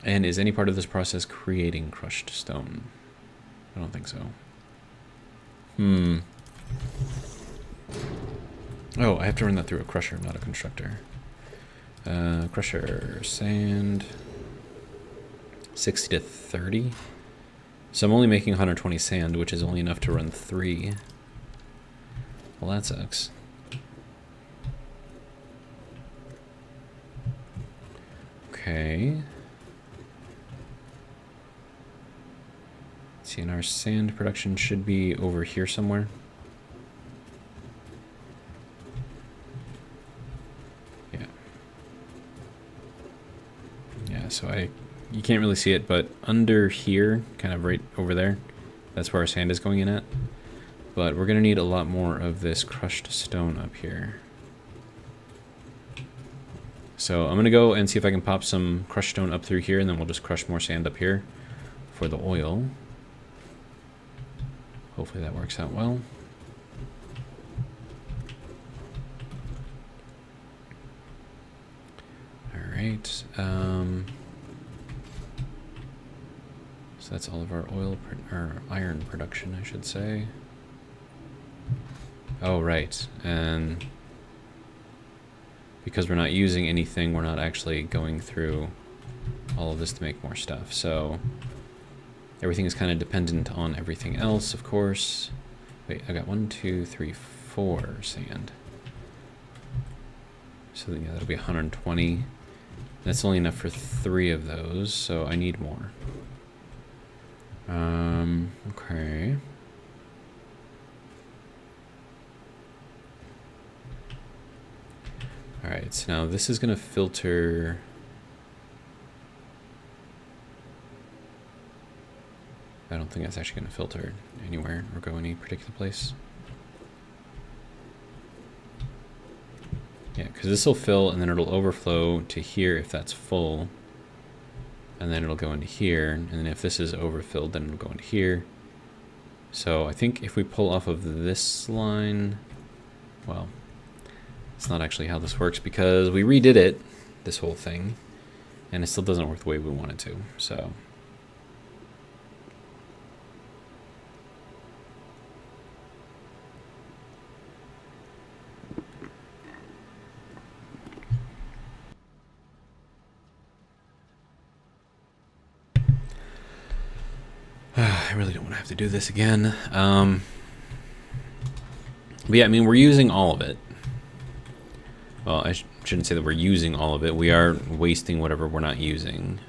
And is any part of this process creating crushed stone? I don't think so. Oh, I have to run that through a crusher, not a constructor. Crusher, sand, 60 to 30. So I'm only making 120 sand, which is only enough to run 3. Well, that sucks. Okay. See, and our sand production should be over here somewhere. Yeah. Yeah, so you can't really see it, but under here, kind of right over there, that's where our sand is going in at. But we're going to need a lot more of this crushed stone up here. So I'm going to go and see if I can pop some crushed stone up through here, and then we'll just crush more sand up here for the oil. Hopefully that works out well. All right. So that's all of our or iron production, I should say. Oh, right. And because we're not using anything, we're not actually going through all of this to make more stuff. So everything is kind of dependent on everything else, of course. Wait, I got 1, 2, 3, 4 sand. So yeah, that'll be 120. That's only enough for 3 of those, so I need more. Okay. Alright, so now this is going to filter... I don't think that's actually going to filter anywhere or go any particular place. Yeah, because this will fill and then it'll overflow to here if that's full. And then it'll go into here. And then if this is overfilled, then it'll go into here. So I think if we pull off of this line, well, it's not actually how this works because we redid it, this whole thing, and it still doesn't work the way we want it to, so. I really don't want to have to do this again. But yeah, I mean, we're using all of it. Well, I shouldn't say that we're using all of it. We are wasting whatever we're not using.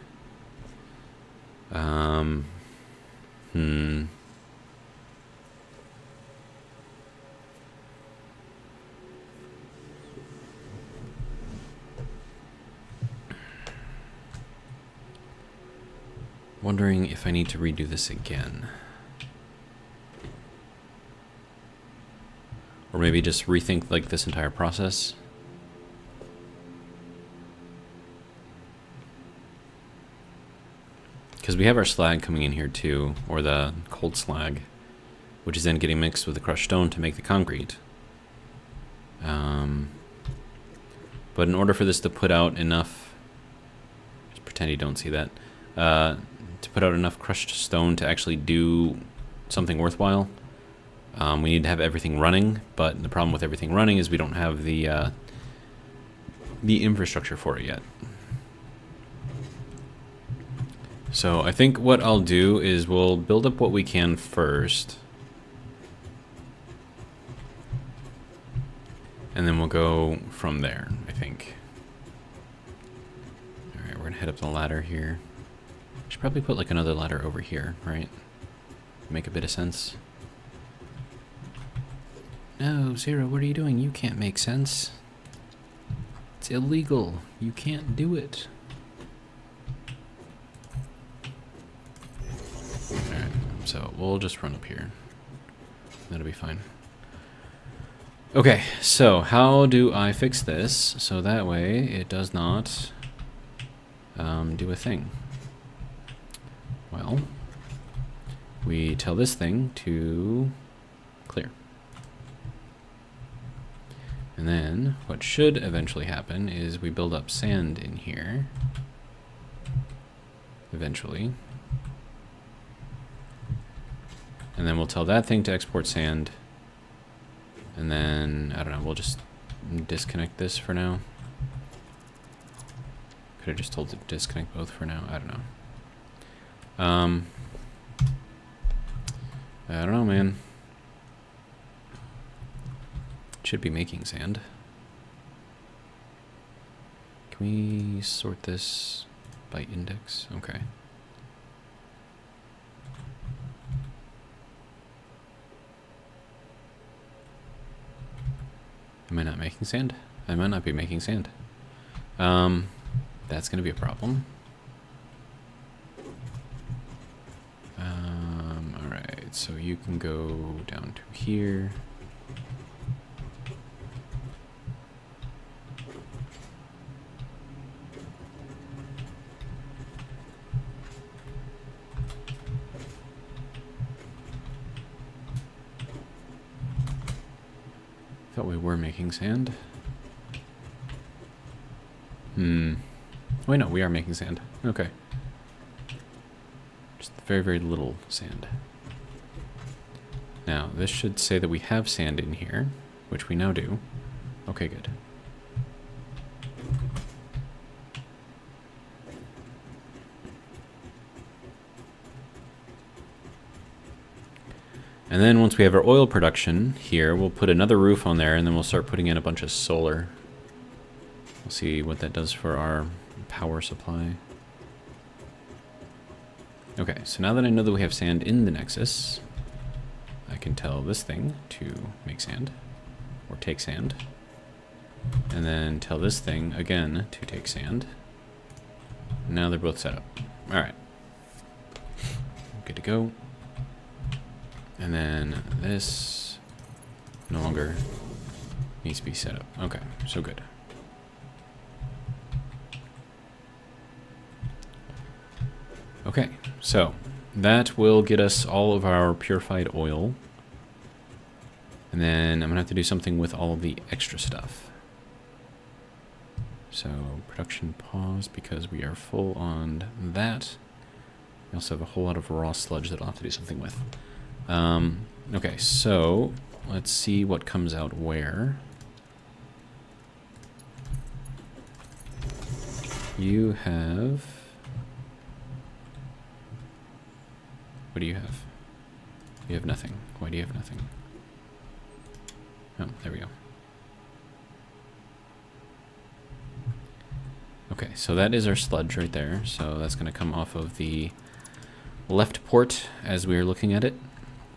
Wondering if I need to redo this again. Or maybe just rethink like this entire process. Because we have our slag coming in here too, or the cold slag, which is then getting mixed with the crushed stone to make the concrete. But in order for this to put out enough, just pretend you don't see that, to put out enough crushed stone to actually do something worthwhile, we need to have everything running. But the problem with everything running is we don't have the infrastructure for it yet. So I think what I'll do is we'll build up what we can first. And then we'll go from there, I think. Alright, we're gonna head up the ladder here. Should probably put like another ladder over here, right? Make a bit of sense. No, Zero, what are you doing? You can't make sense. It's illegal. You can't do it. Alright, so we'll just run up here. That'll be fine. Okay, so how do I fix this so that way it does not do a thing? Well, we tell this thing to clear. And then what should eventually happen is we build up sand in here. Eventually. And then we'll tell that thing to export sand. And then, I don't know, we'll just disconnect this for now. Could have just told it to disconnect both for now. I don't know. I don't know, man. Should be making sand. Can we sort this by index? Okay. Am I not making sand? I might not be making sand. That's going to be a problem. Alright, so you can go down to here. Thought we were making sand. Wait, no, we are making sand. Okay. Just very, very little sand. Now, this should say that we have sand in here, which we now do. Okay, good. And then once we have our oil production here, we'll put another roof on there, and then we'll start putting in a bunch of solar. We'll see what that does for our power supply. Okay, so now that I know that we have sand in the Nexus, I can tell this thing to make sand, or take sand, and then tell this thing again to take sand. Now they're both set up. All right, good to go. And then this no longer needs to be set up. Okay, so good. Okay, so that will get us all of our purified oil. And then I'm gonna have to do something with all of the extra stuff. So production pause because we are full on that. We also have a whole lot of raw sludge that I'll have to do something with. Okay, so let's see what comes out where. You have... What do you have? You have nothing. Why do you have nothing? Oh, there we go. Okay, so that is our sludge right there. So that's going to come off of the left port as we are looking at it.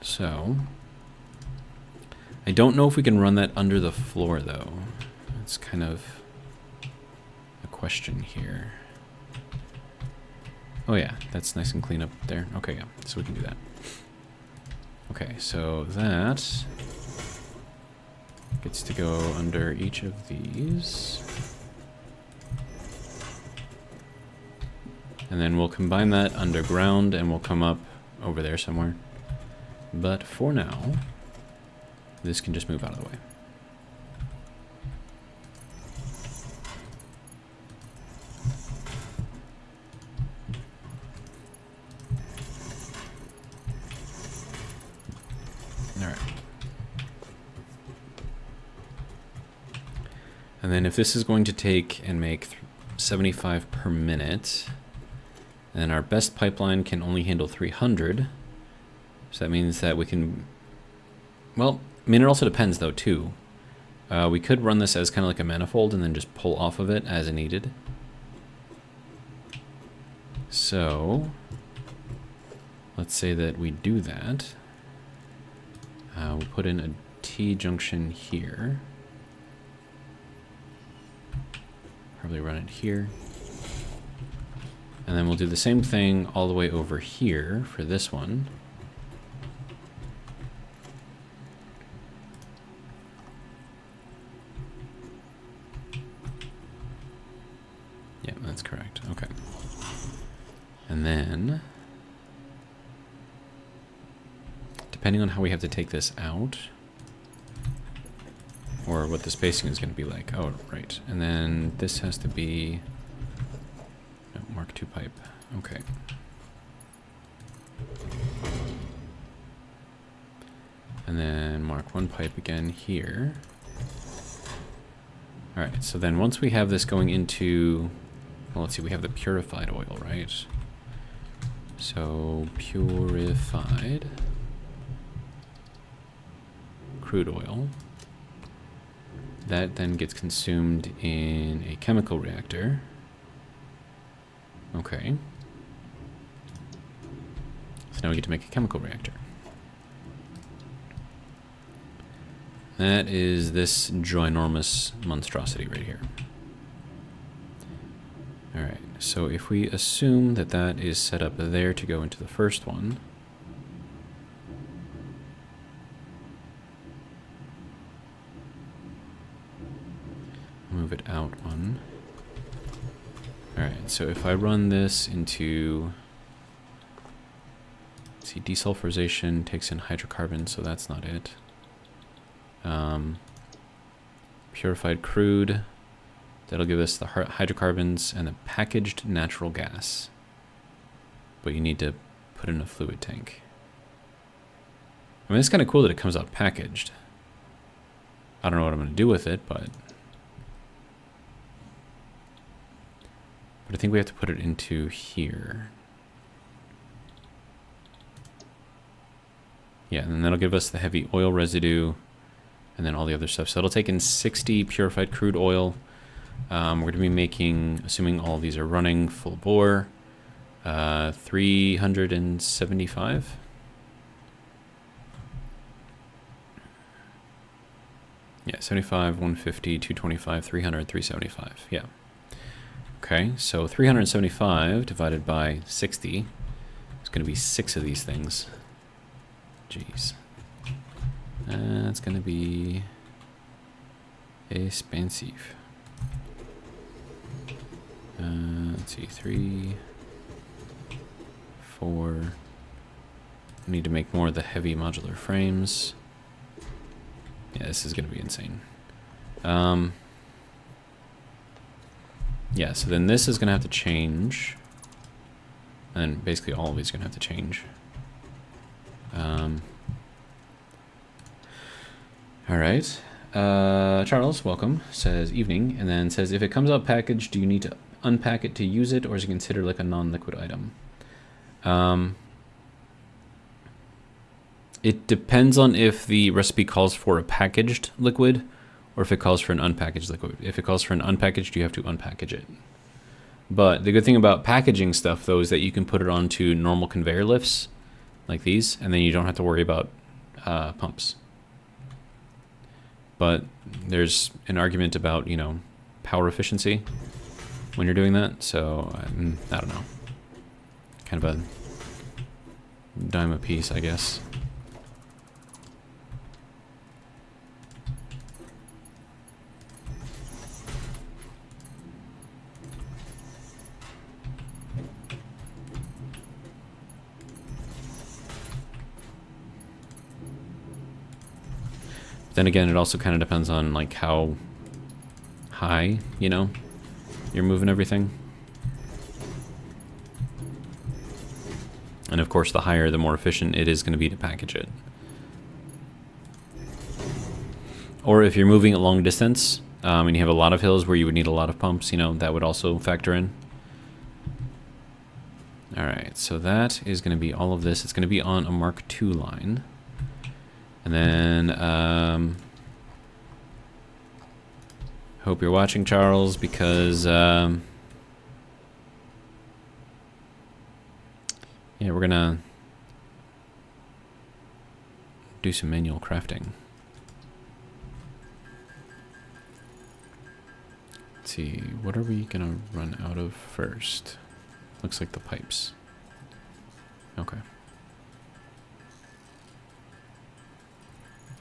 So I don't know if we can run that under the floor, though. It's kind of a question here. Oh yeah, that's nice and clean up there. Okay, yeah, so we can do that. Okay, so that gets to go under each of these. And then we'll combine that underground and we'll come up over there somewhere. But for now, this can just move out of the way. Alright. And then if this is going to take and make 75 per minute, then our best pipeline can only handle 300. So that means that we can, well, I mean, it also depends though too. We could run this as kind of like a manifold and then just pull off of it as needed. So let's say that we do that. We'll put in a T-junction here. Probably run it here. And then we'll do the same thing all the way over here for this one. Yeah, that's correct. Okay. And then, depending on how we have to take this out, or what the spacing is going to be like. Oh, right. And then this has to be no, Mark II pipe. Okay. And then Mark I pipe again here. All right, so then once we have this going into, well, let's see, we have the purified oil, right? So purified crude oil. That then gets consumed in a chemical reactor. Okay. So now we get to make a chemical reactor. That is this ginormous monstrosity right here. All right, so if we assume that that is set up there to go into the first one, move it out one. All right, so if I run this into, let's see, desulfurization takes in hydrocarbons, so that's not it. Purified crude, that'll give us the hydrocarbons and the packaged natural gas. But you need to put in a fluid tank. I mean, it's kind of cool that it comes out packaged. I don't know what I'm going to do with it, but I think we have to put it into here. Yeah, and then that'll give us the heavy oil residue and then all the other stuff. So it'll take in 60 purified crude oil. We're going to be making, assuming all of these are running full bore, 375. Yeah, 75, 150, 225, 300, 375. Yeah. Okay, so 375 divided by 60 is going to be 6 of these things. Jeez. That's going to be expensive. Let's see, 3, 4. We need to make more of the heavy modular frames. Yeah, this is going to be insane. Yeah, so then this is going to have to change. And basically all of these are going to have to change. All right. Charles, welcome. Says evening, and then says, if it comes out packaged, do you need to unpack it to use it, or is it considered like a non-liquid item? It depends on if the recipe calls for a packaged liquid or if it calls for an unpackaged liquid. If it calls for an unpackaged, you have to unpackage it. But the good thing about packaging stuff, though, is that you can put it onto normal conveyor lifts like these, and then you don't have to worry about pumps. But there's an argument about, you know, power efficiency when you're doing that. So, I don't know. Kind of a dime a piece, I guess. Then again, it also kind of depends on like how high, you know, you're moving everything. And of course, the higher, the more efficient it is going to be to package it. Or if you're moving at long distance, and you have a lot of hills where you would need a lot of pumps, you know, that would also factor in. All right, so that is going to be all of this. It's going to be on a Mark II line. And then Hope you're watching, Charles, because yeah, we're gonna do some manual crafting. Let's see, what are we gonna run out of first? Looks like the pipes. Okay.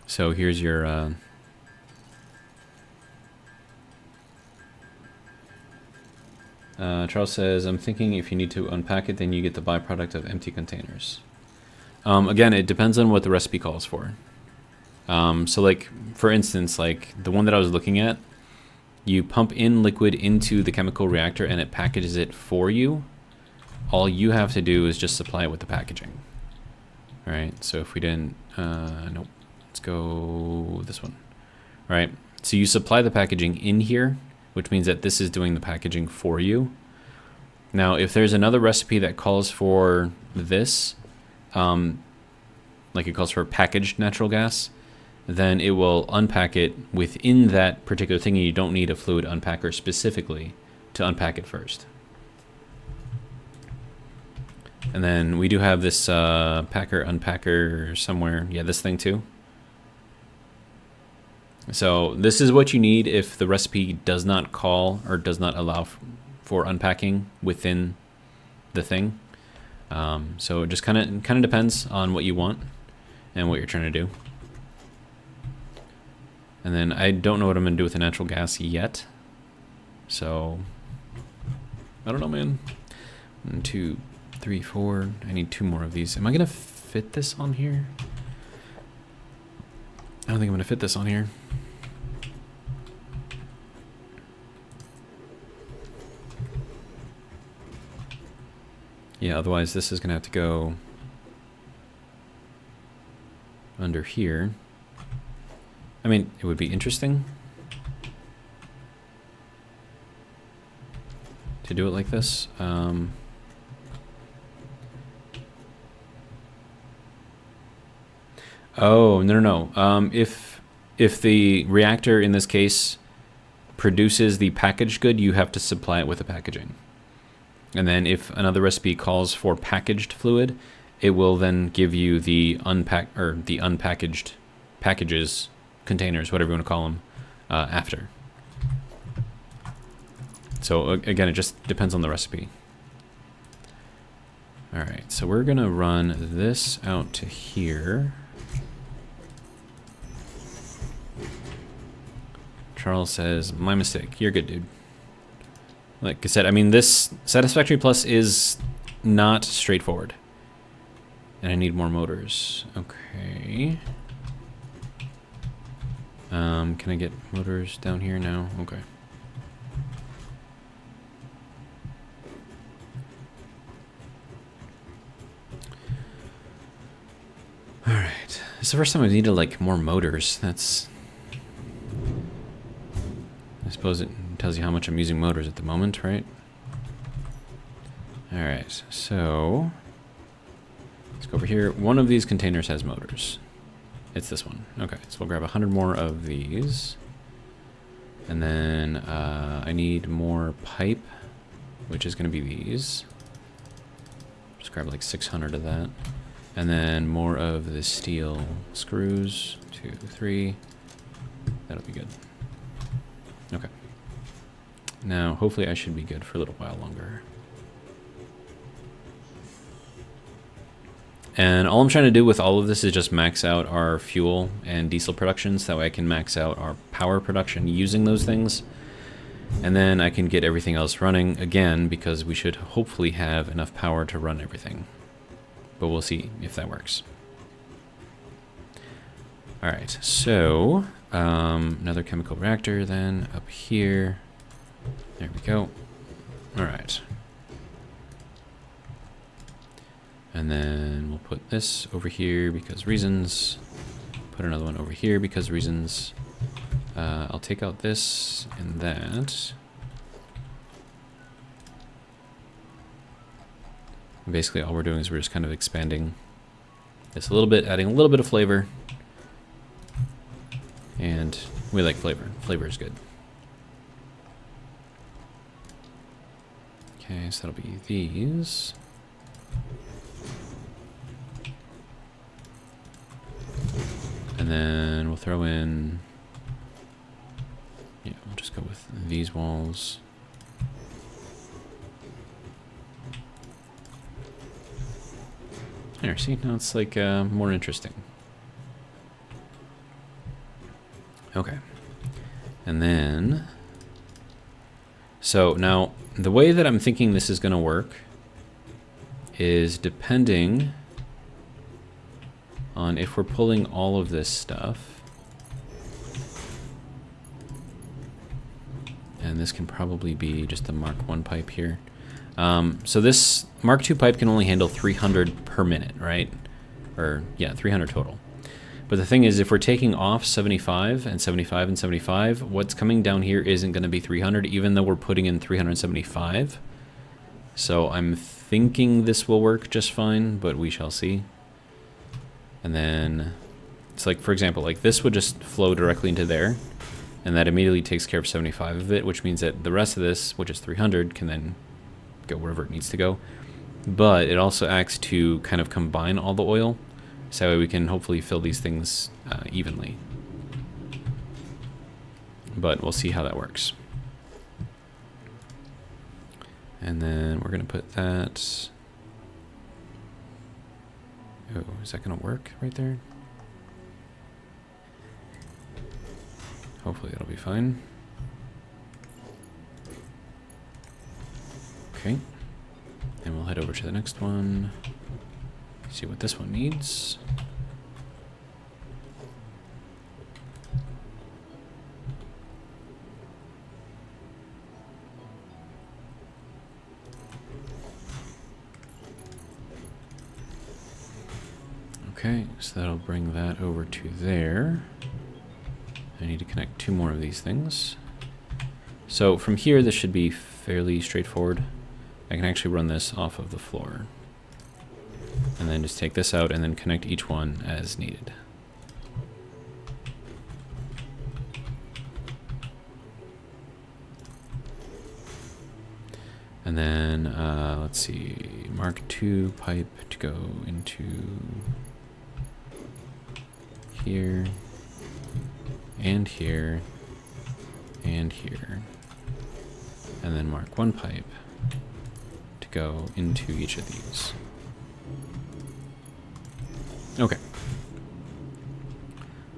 So here's your Charles says, I'm thinking if you need to unpack it, then you get the byproduct of empty containers. Again, it depends on what the recipe calls for. So like, for instance, like the one that I was looking at, you pump in liquid into the chemical reactor and it packages it for you. All you have to do is just supply it with the packaging. All right, so if we didn't, nope, let's go this one. All right, so you supply the packaging in here, which means that this is doing the packaging for you. Now, if there's another recipe that calls for this, like it calls for packaged natural gas, then it will unpack it within that particular thing, and you don't need a fluid unpacker specifically to unpack it first. And then we do have this packer unpacker somewhere. Yeah, this thing too. So this is what you need if the recipe does not call or does not allow for unpacking within the thing. So it just kind of depends on what you want and what you're trying to do. And then I don't know what I'm gonna do with the natural gas yet. So I don't know, man. 1, 2, 3, 4. I need 2 more of these. Am I gonna fit this on here? I don't think I'm gonna fit this on here. Yeah, otherwise this is gonna have to go under here. I mean, it would be interesting to do it like this. Oh, no. If the reactor in this case produces the packaged good, you have to supply it with the packaging. And then if another recipe calls for packaged fluid, it will then give you the unpackaged packages, containers, whatever you want to call them, after. So again, it just depends on the recipe. All right, so we're gonna run this out to here. Charles says, my mistake. You're good, dude. Like I said, I mean, this Satisfactory Plus is not straightforward. And I need more motors. Okay. Can I get motors down here now? Okay. All right. It's the first time I've needed like more motors. That's... I suppose it tells you how much I'm using motors at the moment, right? All right, so let's go over here. One of these containers has motors. It's this one. Okay, so we'll grab 100 more of these. And then I need more pipe, which is going to be these. Just grab like 600 of that. And then more of the steel screws. 2, 3. That'll be good. Okay. Now, hopefully I should be good for a little while longer. And all I'm trying to do with all of this is just max out our fuel and diesel productions. That way I can max out our power production using those things. And then I can get everything else running again, because we should hopefully have enough power to run everything. But we'll see if that works. All right, so another chemical reactor then up here. There we go. All right. And then we'll put this over here because reasons. Put another one over here because reasons. I'll take out this and that. And basically all we're doing is we're just kind of expanding this a little bit, adding a little bit of flavor. And we like flavor. Flavor is good. Okay, so that'll be these. And then we'll throw in, yeah, we'll just go with these walls. There, see, now it's like more interesting. Okay. And then, so now the way that I'm thinking this is going to work is depending on if we're pulling all of this stuff. And this can probably be just a Mark 1 pipe here. So this Mark 2 pipe can only handle 300 per minute, right? Or, yeah, 300 total. But the thing is, if we're taking off 75 and 75 and 75, what's coming down here isn't going to be 300, even though we're putting in 375. So I'm thinking this will work just fine, but we shall see. And then it's like, for example, like this would just flow directly into there, and that immediately takes care of 75 of it, which means that the rest of this, which is 300, can then go wherever it needs to go. But it also acts to kind of combine all the oil, so that way we can hopefully fill these things evenly. But we'll see how that works. And then we're going to put that... Oh, is that going to work right there? Hopefully it'll be fine. Okay. And we'll head over to the next one. See what this one needs. Okay, so that'll bring that over to there. I need to connect 2 more of these things. So from here, this should be fairly straightforward. I can actually run this off of the floor. And then just take this out and then connect each one as needed. And then, let's see, Mark II pipe to go into here, and here, and here. And then Mark I pipe to go into each of these. Okay.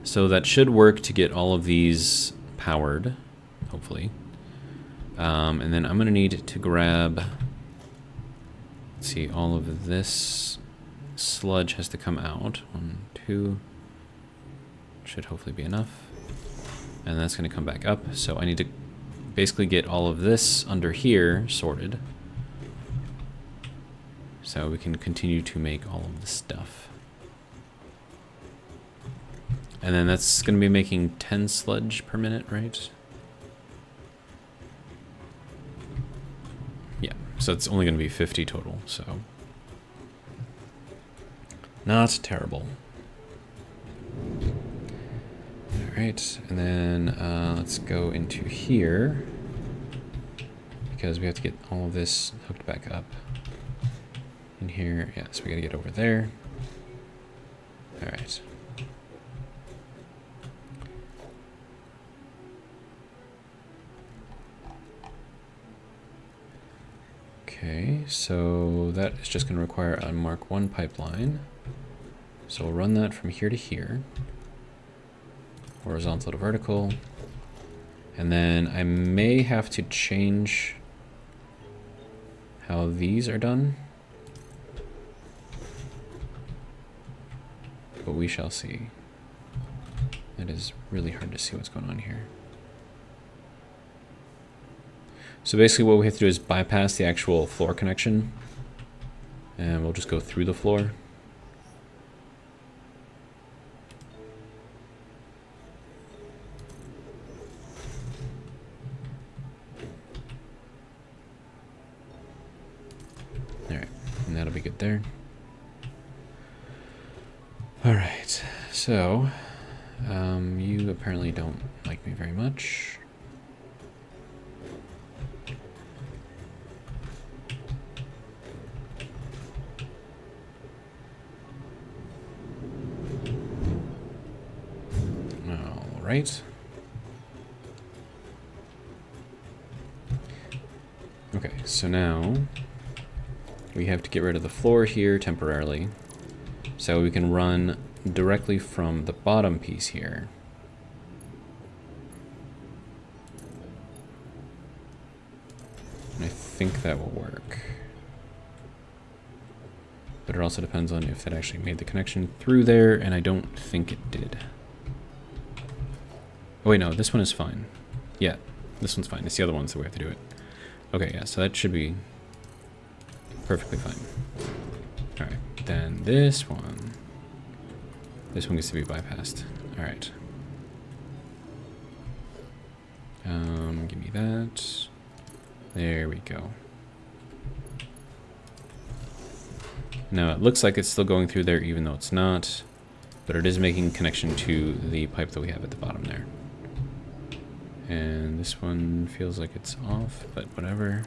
So that should work to get all of these powered, hopefully. And then I'm going to need to grab, let's see, all of this sludge has to come out. 1, 2, should hopefully be enough. And that's going to come back up. So I need to basically get all of this under here sorted, so we can continue to make all of the stuff. And then that's going to be making 10 sludge per minute, right? Yeah, so it's only going to be 50 total, so not terrible. All right, and then let's go into here, because we have to get all of this hooked back up in here. Yeah, so we got to get over there. All right. Okay, so that is just going to require a Mark I pipeline. So we'll run that from here to here, horizontal to vertical. And then I may have to change how these are done, but we shall see. It is really hard to see what's going on here. So basically what we have to do is bypass the actual floor connection, and we'll just go through the floor. Alright, and that'll be good there. Alright, so you apparently don't like me very much. right. Okay, so now we have to get rid of the floor here temporarily, so we can run directly from the bottom piece here. And I think that will work. But it also depends on if that actually made the connection through there, and I don't think it did. Oh wait, no, this one is fine. Yeah, this one's fine. It's the other ones that we have to do it. Okay, yeah, so that should be perfectly fine. Alright, then this one gets to be bypassed. Alright. Give me that. There we go. Now it looks like it's still going through there even though it's not, but it is making connection to the pipe that we have at the bottom there. And this one feels like it's off, but whatever.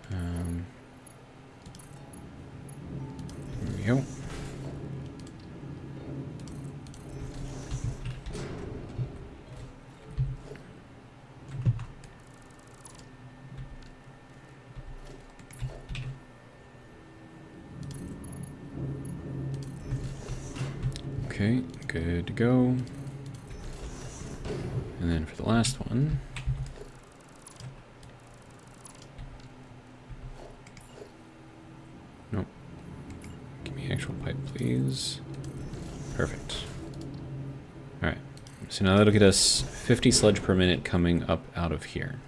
There we go. Okay, good to go. And then for the last one, nope. Give me actual pipe, please. Perfect. Alright, so now that'll get us 50 sludge per minute coming up out of here.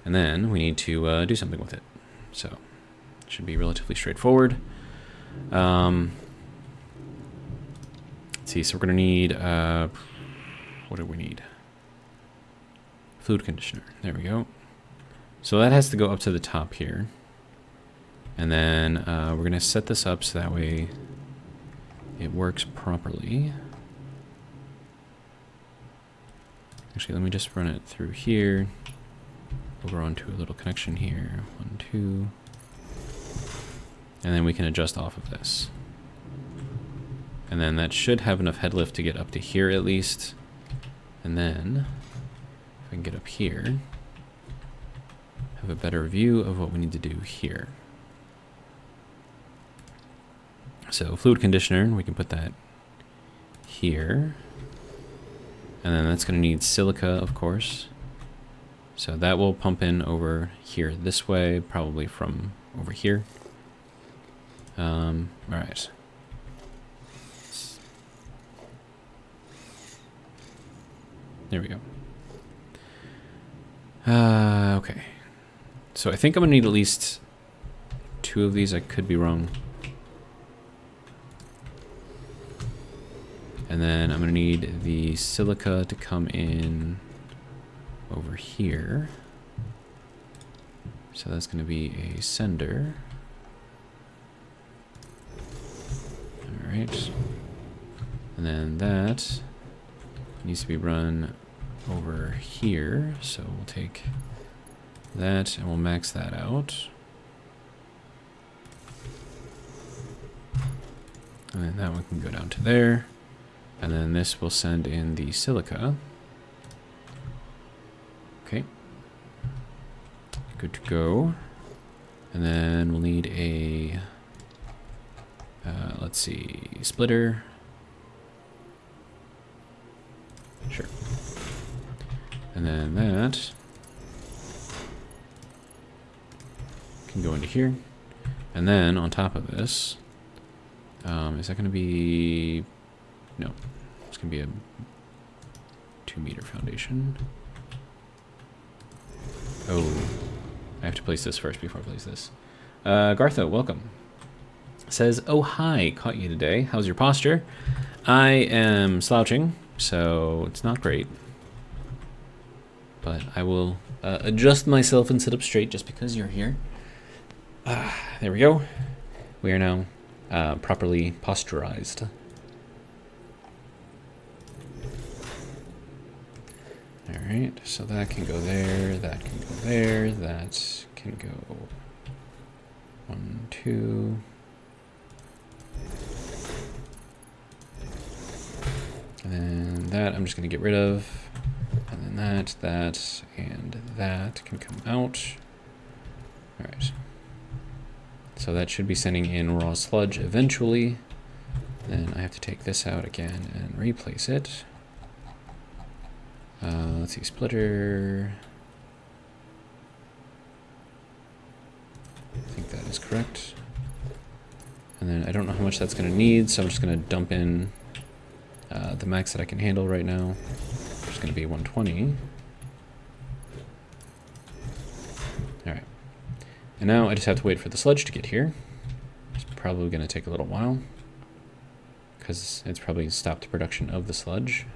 And then we need to do something with it. So, it should be relatively straightforward. See, so we're going to need, what do we need? Fluid conditioner. There we go. So that has to go up to the top here. And then we're going to set this up so that way it works properly. Actually, let me just run it through here. Over onto a little connection here. 1, 2. And then we can adjust off of this. And then that should have enough head lift to get up to here at least. And then, if I can get up here, have a better view of what we need to do here. So fluid conditioner, we can put that here. And then that's going to need silica, of course. So that will pump in over here this way, probably from over here. All right. There we go. Okay. So I think I'm gonna need at least 2 of these. I could be wrong. And then I'm gonna need the silica to come in over here. So that's gonna be a sender. All right. And then that needs to be run over here, so we'll take that and we'll max that out. And then that one can go down to there. And then this will send in the silica. Okay. Good to go. And then we'll need a, let's see, splitter. Sure. And then that can go into here. And then on top of this, is that going to be, no, it's going to be a 2-meter foundation. Oh, I have to place this first before I place this. Gartho, welcome. Says, oh hi, caught you today. How's your posture? I am slouching, so it's not great. But I will adjust myself and sit up straight just because you're here. There we go. We are now properly posturized. Alright, so that can go there, that can go there, that can go 1, 2. that I'm just going to get rid of. And then that, and that can come out. All right. So that should be sending in raw sludge eventually. Then I have to take this out again and replace it. Let's see, splitter. I think that is correct. And then I don't know how much that's going to need, so I'm just going to dump in the max that I can handle right now, which is going to be 120. All right. And now I just have to wait for the sludge to get here. It's probably going to take a little while, because it's probably stopped production of the sludge.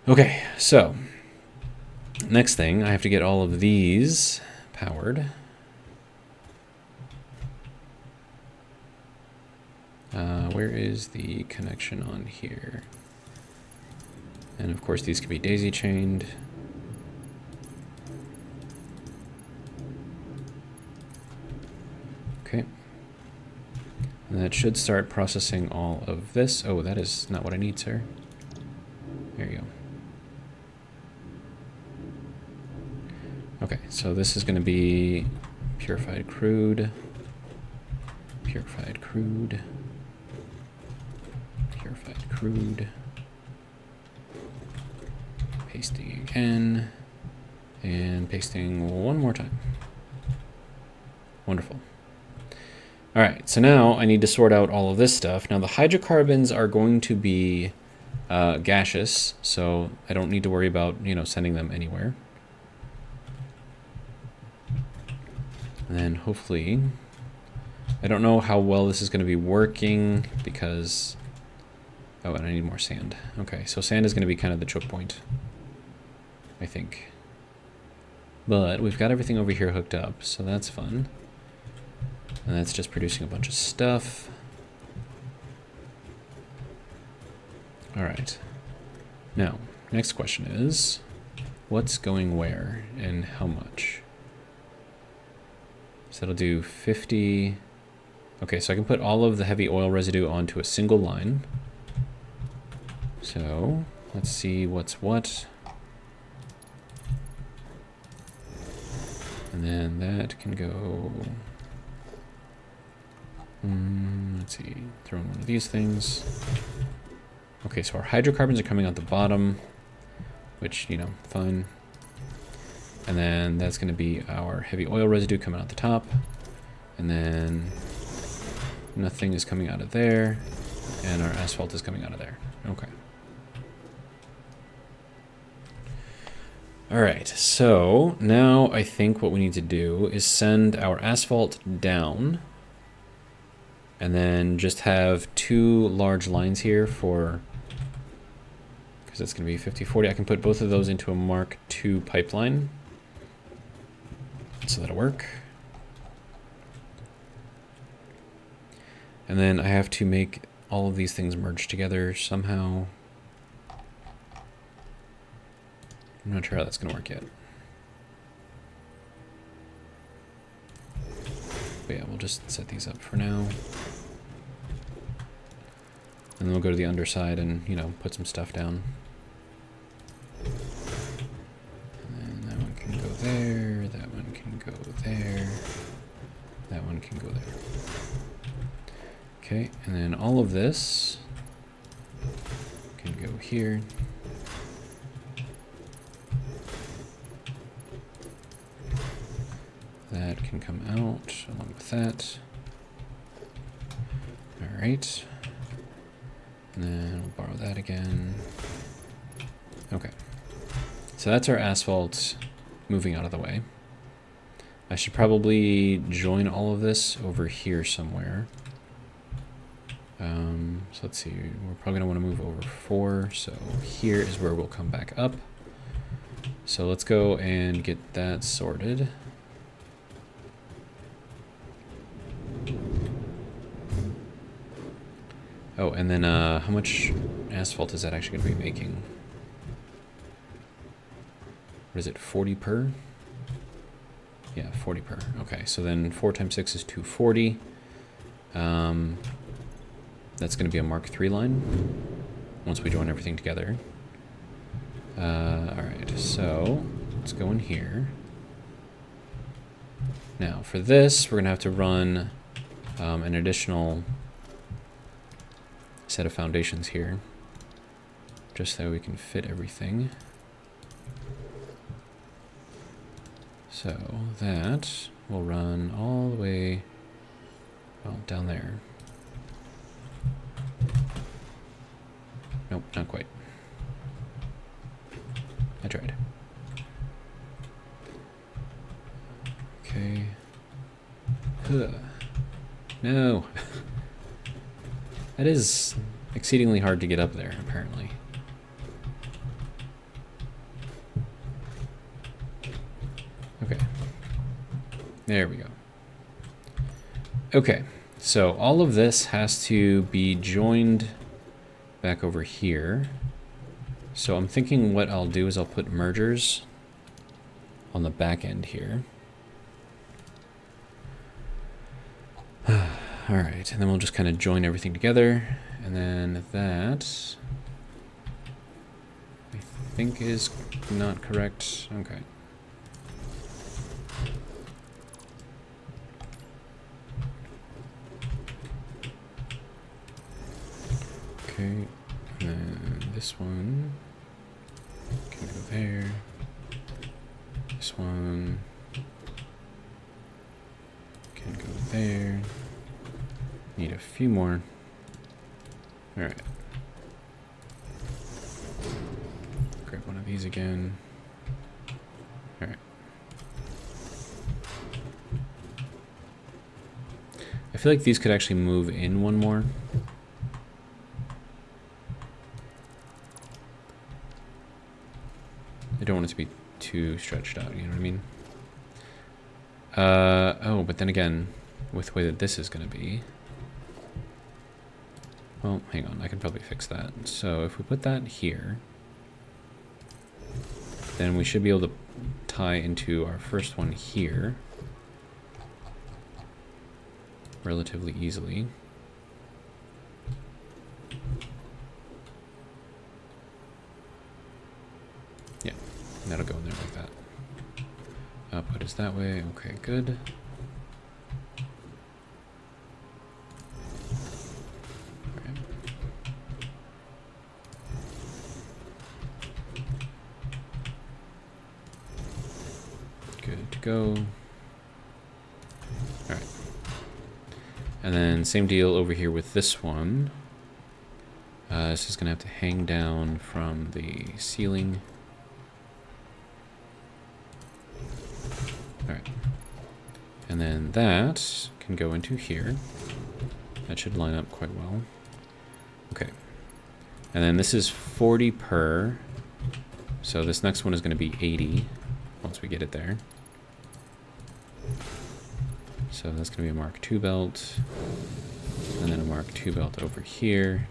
Okay, so next thing, I have to get all of these powered. Where is the connection on here? And of course these can be daisy chained. Okay. And that should start processing all of this. Oh, that is not what I need, sir. There you go. Okay, so this is going to be purified crude, purified crude, purified crude, pasting again, and pasting one more time. Wonderful. All right, so now I need to sort out all of this stuff. Now the hydrocarbons are going to be gaseous, so I don't need to worry about, sending them anywhere. And then hopefully, I don't know how well this is going to be working because, oh, and I need more sand. Okay, so sand is going to be kind of the choke point, I think. But we've got everything over here hooked up, so that's fun. And that's just producing a bunch of stuff. All right. Now, next question is, what's going where and how much? So that'll do 50. Okay, so I can put all of the heavy oil residue onto a single line. So let's see what's what. And then that can go, let's see, throw in one of these things. Okay, so our hydrocarbons are coming out the bottom, which, fine. And then that's going to be our heavy oil residue coming out the top. And then nothing is coming out of there. And our asphalt is coming out of there. Okay. All right, so now I think what we need to do is send our asphalt down. And then just have two large lines here for, because it's going to be 50, 40. I can put both of those into a Mark II pipeline. So that'll work. And then I have to make all of these things merge together somehow. I'm not sure how that's going to work yet. But yeah, we'll just set these up for now. And then we'll go to the underside and, put some stuff down. And that one can go there, that one can go there, that one can go there. Okay, and then all of this can go here. That can come out along with that. All right. And then we'll borrow that again. Okay. So that's our asphalt moving out of the way. I should probably join all of this over here somewhere. So let's see, we're probably gonna wanna move over 4. So here is where we'll come back up. So let's go and get that sorted. Oh, and then how much asphalt is that actually going to be making? What is it, 40 per? Yeah, 40 per. Okay, so then 4 times 6 is 240. That's going to be a Mark III line. once we join everything together. Alright, so let's go in here. Now, for this, we're going to have to run an additional set of foundations here, just so we can fit everything. So that will run all the way, well, down there. Nope, not quite. I tried. Okay. Huh. No. That is exceedingly hard to get up there, apparently. Okay. There we go. Okay, so all of this has to be joined back over here. So I'm thinking what I'll do is I'll put mergers on the back end here. All right, and then we'll just kind of join everything together, and then that I think is not correct. Okay. Okay, and then this one can go there. This one can go there. Need a few more. All right. Grab one of these again. All right. I feel like these could actually move in one more. I don't want it to be too stretched out, you know what I mean? Oh, but then again, with the way that this is going to be... Well, hang on, I can probably fix that. So if we put that here, then we should be able to tie into our first one here relatively easily. Yeah, that'll go in there like that. Output is that way. Okay, good. Good to go. All right. And then same deal over here with this one. This is going to have to hang down from the ceiling. All right. And then that can go into here. That should line up quite well. Okay. And then this is 40 per. So this next one is going to be 80 once we get it there. So that's going to be a Mark II belt. And then a Mark II belt over here.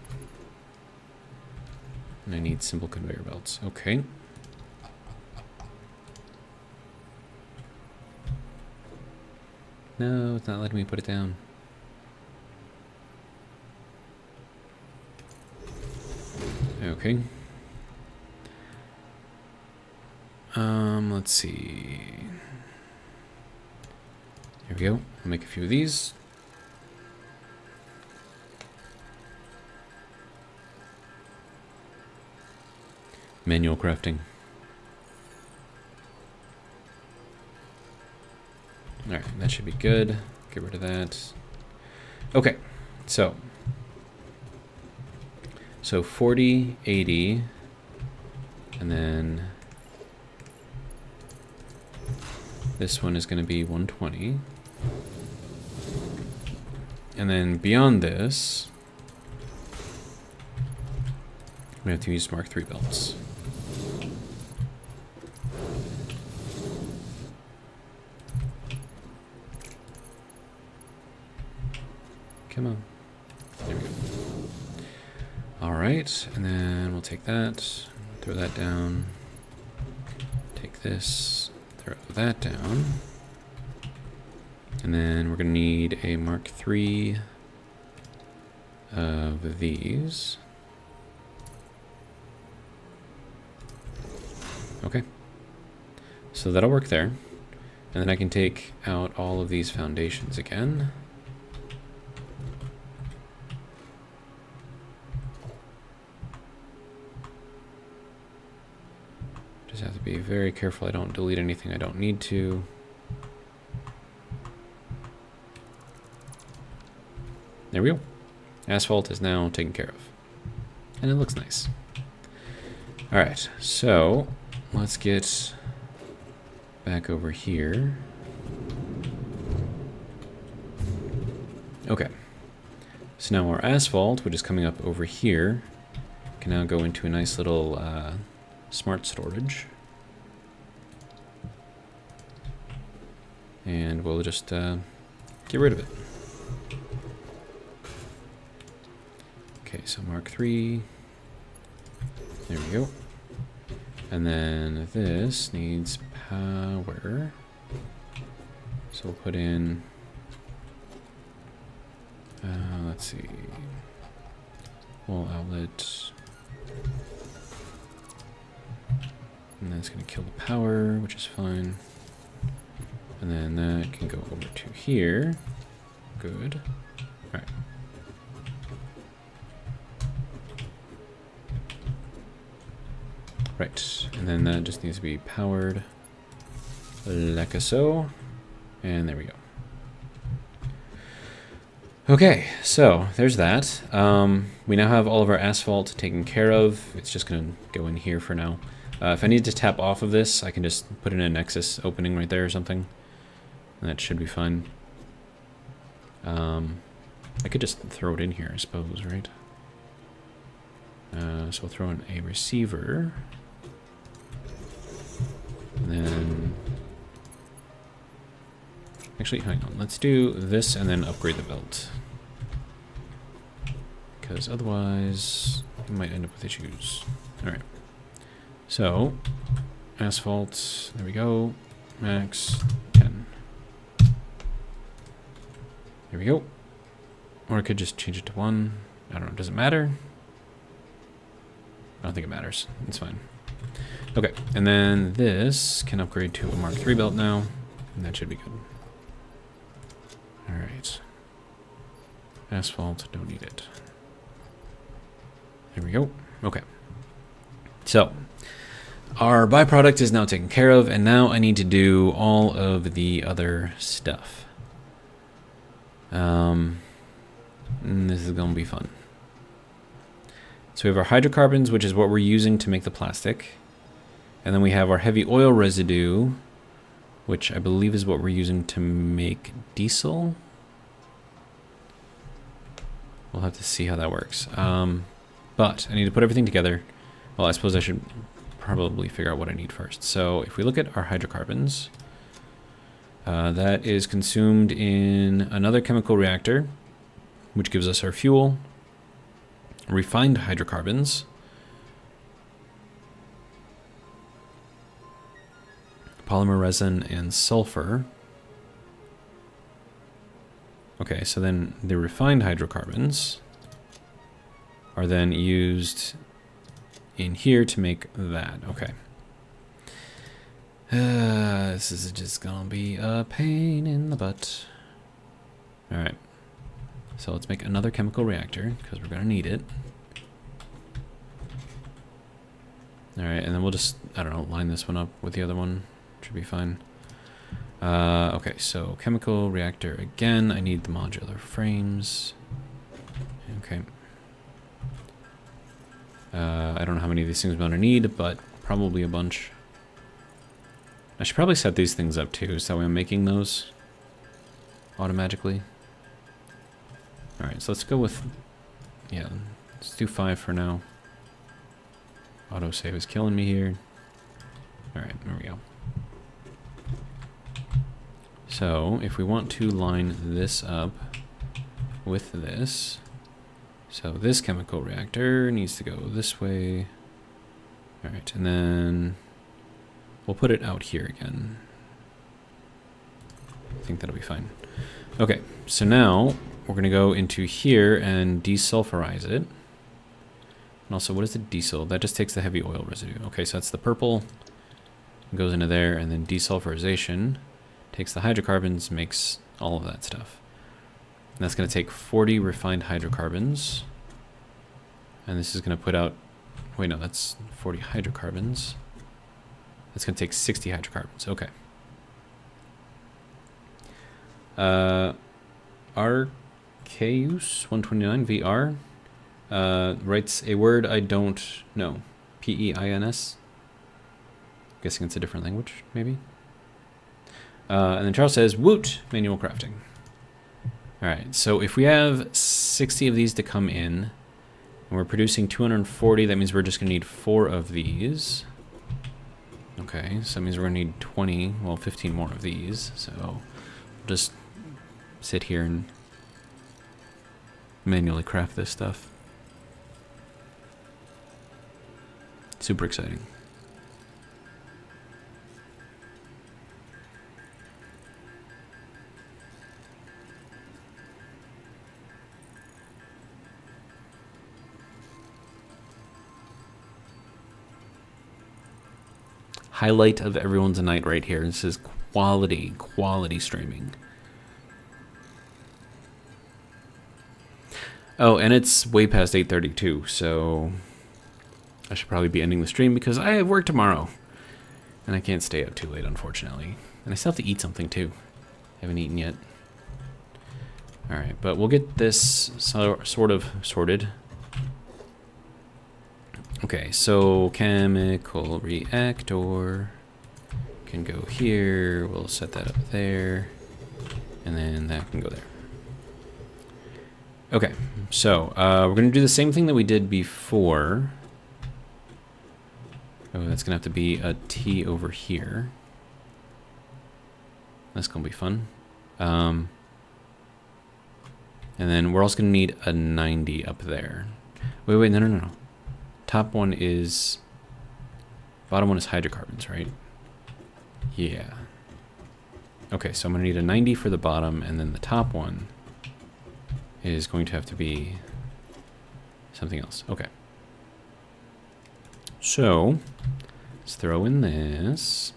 And I need simple conveyor belts. Okay. No, it's not letting me put it down. Okay. Let's see. Here we go. I'll make a few of these. Manual crafting. Alright, that should be good. Get rid of that. Okay, so 40, 80, and then this one is going to be 120. And then beyond this, we have to use Mark III belts. Come on. There we go. All right, and then we'll take that, throw that down, take this, throw that down, and then we're going to need a Mark III of these. Okay. So that'll work there. And then I can take out all of these foundations again. Just have to be very careful I don't delete anything I don't need to. There we go. Asphalt is now taken care of. And it looks nice. Alright, so let's get back over here. Okay. So now our asphalt, which is coming up over here, can now go into a nice little smart storage. And we'll just get rid of it. Okay, so Mark 3. There we go. And then this needs power. So we'll put in, let's see, wall outlet. And that's going to kill the power, which is fine. And then that can go over to here. Good. All right. Right, and then that just needs to be powered like so. And there we go. Okay, so there's that. We now have all of our asphalt taken care of. It's just going to go in here for now. If I need to tap off of this, I can just put in a Nexus opening right there or something. And that should be fine. I could just throw it in here, I suppose, right? So we'll throw in a receiver. And then... Actually, hang on. Let's do this and then upgrade the belt. Because otherwise, we might end up with issues. Alright. So, asphalt, there we go. Max 10. There we go. Or I could just change it to 1. I don't know, does it matter? I don't think it matters. It's fine. Okay, and then this can upgrade to a Mark 3 belt now, and that should be good. Alright. Asphalt, don't need it. There we go. Okay. So, our byproduct is now taken care of, and now I need to do all of the other stuff. This is going to be fun. So we have our hydrocarbons, which is what we're using to make the plastic. And then we have our heavy oil residue, which I believe is what we're using to make diesel. We'll have to see how that works. But I need to put everything together. Well, I suppose I should probably figure out what I need first. So if we look at our hydrocarbons, that is consumed in another chemical reactor, which gives us our fuel. Refined hydrocarbons. Polymer resin and sulfur. Okay, so then the refined hydrocarbons are then used in here to make that. Okay. This is just gonna be a pain in the butt. Alright. So let's make another chemical reactor, because we're gonna need it. Alright, and then we'll just, I don't know, line this one up with the other one. Should be fine. Okay, so chemical reactor again. I need the modular frames. Okay. I don't know how many of these things I'm gonna need, but probably a bunch. I should probably set these things up too, so that way I'm making those automatically. Alright, so let's go with, yeah, let's do 5 for now. Autosave is killing me here. Alright, there we go. So, if we want to line this up with this, so this chemical reactor needs to go this way. Alright, and then we'll put it out here again. I think that'll be fine. Okay, so now we're going to go into here and desulfurize it. And also, what is the diesel? That just takes the heavy oil residue. Okay, so that's the purple. goes into there, and then desulfurization takes the hydrocarbons, makes all of that stuff. And that's going to take 40 refined hydrocarbons. And this is going to put out, wait, no, that's 40 hydrocarbons. That's going to take 60 hydrocarbons. Okay. Arceus129 VR writes a word I don't know. P-E-I-N-S. Guessing it's a different language, maybe. And then Charles says, woot, manual crafting. All right, so if we have 60 of these to come in, and we're producing 240, that means we're just going to need 4 of these. Okay, so that means we're going to need 20, well, 15 more of these. So we'll just sit here and manually craft this stuff. Super exciting. Highlight of everyone's night right here. This is quality streaming. Oh, and it's way past 8:32, so I should probably be ending the stream because I have work tomorrow. And I can't stay up too late, unfortunately. And I still have to eat something, too. I haven't eaten yet. Alright, but we'll get this sort of sorted. Okay, so chemical reactor can go here. We'll set that up there. And then that can go there. Okay, so we're going to do the same thing that we did before. Oh, that's going to have to be a T over here. That's going to be fun. And then we're also going to need a 90 up there. Wait, no. Top one is... Bottom one is hydrocarbons, right? Yeah. Okay, so I'm going to need a 90 for the bottom, and then the top one is going to have to be something else. Okay. So, let's throw in this.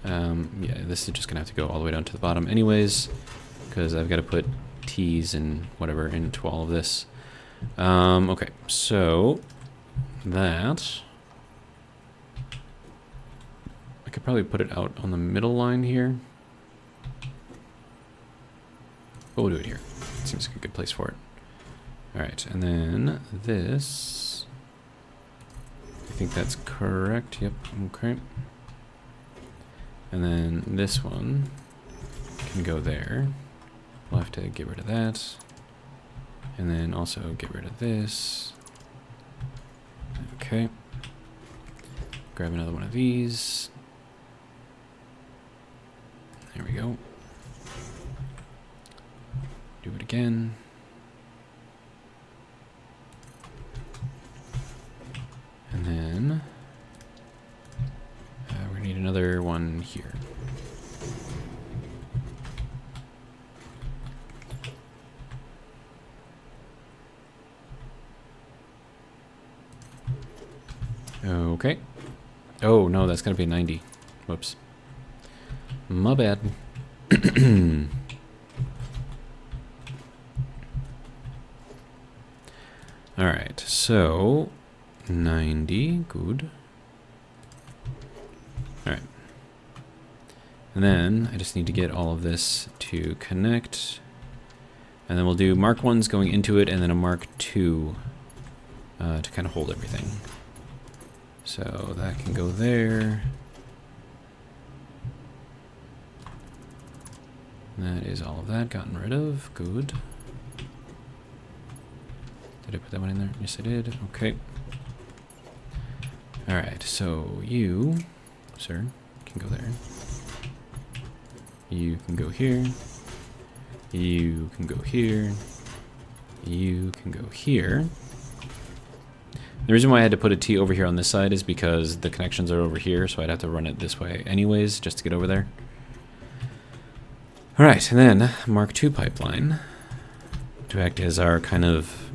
Yeah, this is just going to have to go all the way down to the bottom anyways, because I've got to put T's and whatever into all of this. Okay, so that... I could probably put it out on the middle line here. But we'll do it here. Seems like a good place for it. Alright, and then this... I think that's correct. Yep, okay. And then this one can go there. We'll have to get rid of that. And then also get rid of this. Okay. Grab another one of these. There we go. Do it again. And then we're gonna need another one here. Okay. Oh no, that's gonna be a 90. Whoops. My bad. Alright, so 90, good. Alright. And then I just need to get all of this to connect. And then we'll do Mark 1s going into it and then a Mark 2 to kind of hold everything. So that can go there. That is all of that gotten rid of. Good. Did I put that one in there? Yes, I did. Okay. Alright, so you, sir, can go there. You can go here. You can go here. You can go here. The reason why I had to put a T over here on this side is because the connections are over here, so I'd have to run it this way anyways, just to get over there. Alright, and then Mark II pipeline to act as our kind of...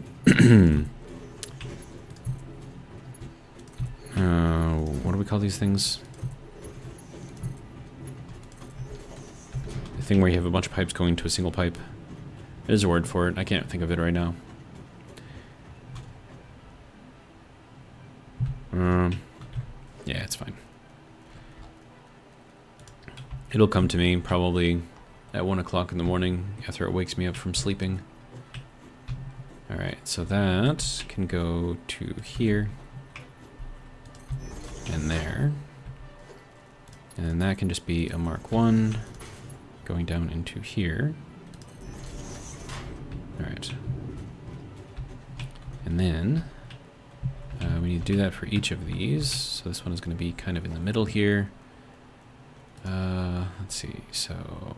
call these things? The thing where you have a bunch of pipes going to a single pipe. There's a word for it. I can't think of it right now. Yeah, it's fine. It'll come to me probably at 1 o'clock in the morning after it wakes me up from sleeping. Alright, so that can go to here and there. And that can just be a Mark 1 going down into here. Alright. And then we need to do that for each of these. So this one is going to be kind of in the middle here. Let's see, so...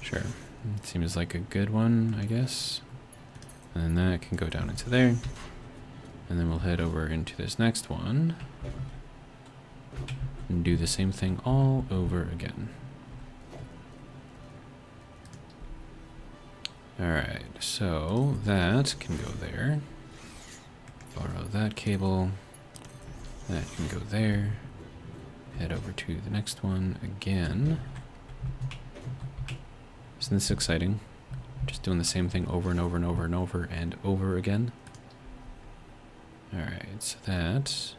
Sure, it seems like a good one, I guess. And then that can go down into there. And then we'll head over into this next one. And do the same thing all over again. Alright, so that can go there. Borrow that cable. That can go there. Head over to the next one again. Isn't this exciting? Just doing the same thing over and over and over and over and over again. Alright, so that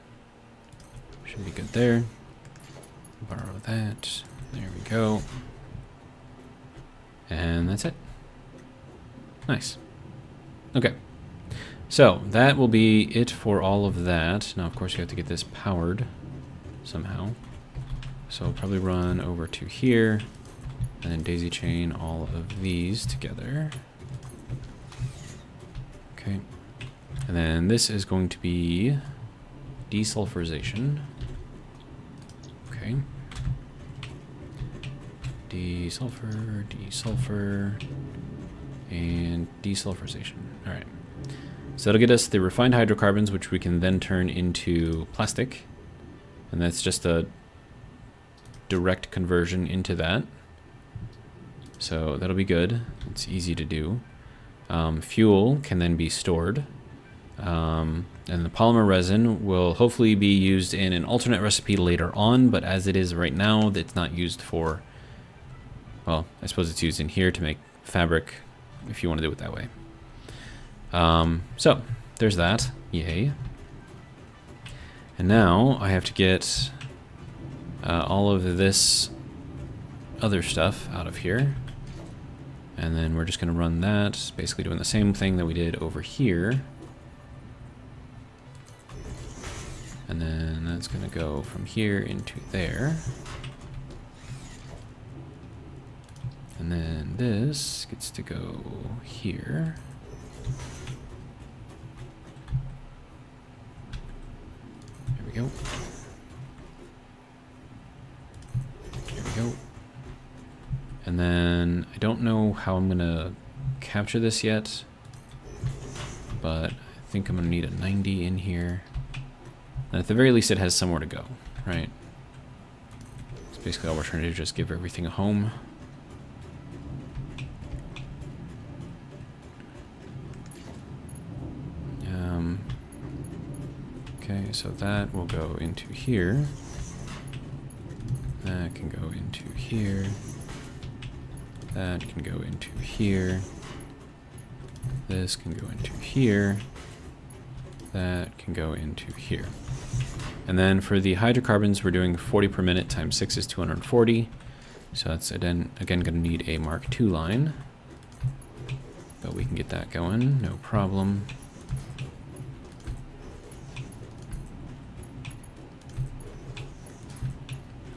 should be good there. Borrow that. There we go. And that's it. Nice. Okay. So that will be it for all of that. Now, of course, you have to get this powered somehow. So I'll probably run over to here and then daisy chain all of these together. Okay. And then this is going to be desulfurization. Okay. Desulfur, desulfur, and desulfurization. All right. So that'll get us the refined hydrocarbons, which we can then turn into plastic. And that's just a direct conversion into that. So that'll be good. It's easy to do. Fuel can then be stored. And the polymer resin will hopefully be used in an alternate recipe later on, but as it is right now, it's not used for, well, I suppose it's used in here to make fabric, if you want to do it that way. So there's that. Yay. And now I have to get all of this other stuff out of here. And then we're just going to run that, basically doing the same thing that we did over here. And then that's going to go from here into there. And then this gets to go here. There we go. There we go. And then I don't know how I'm going to capture this yet, but I think I'm going to need a 90 in here. And at the very least, it has somewhere to go, right? So basically all we're trying to do is just give everything a home. Okay, so that will go into here. That can go into here. That can go into here. This can go into here. That can go into here. And then for the hydrocarbons, we're doing 40 per minute times 6 is 240. So that's again going to need a Mark II line. But we can get that going, no problem.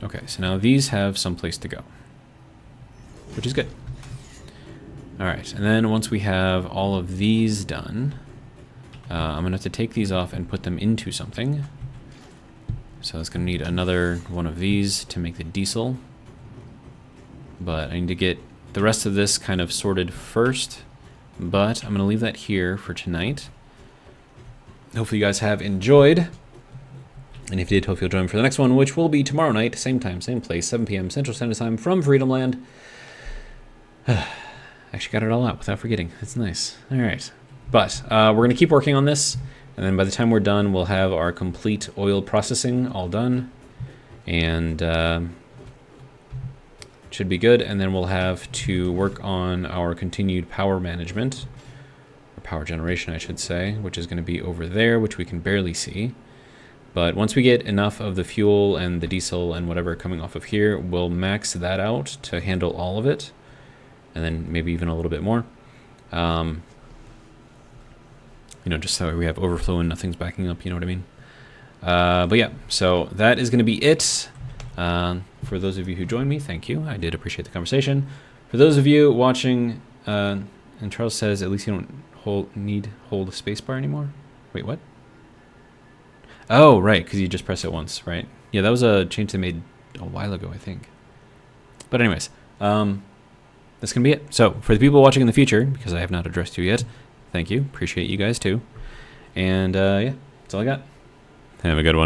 Okay, so now these have some place to go, which is good. All right, and then once we have all of these done, I'm gonna have to take these off and put them into something. So it's gonna need another one of these to make the diesel. But I need to get the rest of this kind of sorted first, but I'm gonna leave that here for tonight. Hopefully you guys have enjoyed. And if you did, hope you'll join me for the next one, which will be tomorrow night, same time, same place, 7 p.m. Central Standard Time from Freedom Land. Actually got it all out without forgetting. That's nice. All right. But we're going to keep working on this. And then by the time we're done, we'll have our complete oil processing all done. And should be good. And then we'll have to work on our continued power management. Or power generation, I should say. Which is going to be over there, which we can barely see. But once we get enough of the fuel and the diesel and whatever coming off of here, we'll max that out to handle all of it. And then maybe even a little bit more. You know, just so we have overflow and nothing's backing up, you know what I mean? But yeah, so that is going to be it. For those of you who joined me, thank you. I did appreciate the conversation. For those of you watching, and Charles says, at least you don't hold the spacebar anymore. Wait, what? Oh, right, because you just press it once, right? Yeah, that was a change they made a while ago, I think. But anyways, that's going to be it. So, for the people watching in the future, because I have not addressed you yet, thank you. Appreciate you guys, too. And, yeah, that's all I got. Have a good one.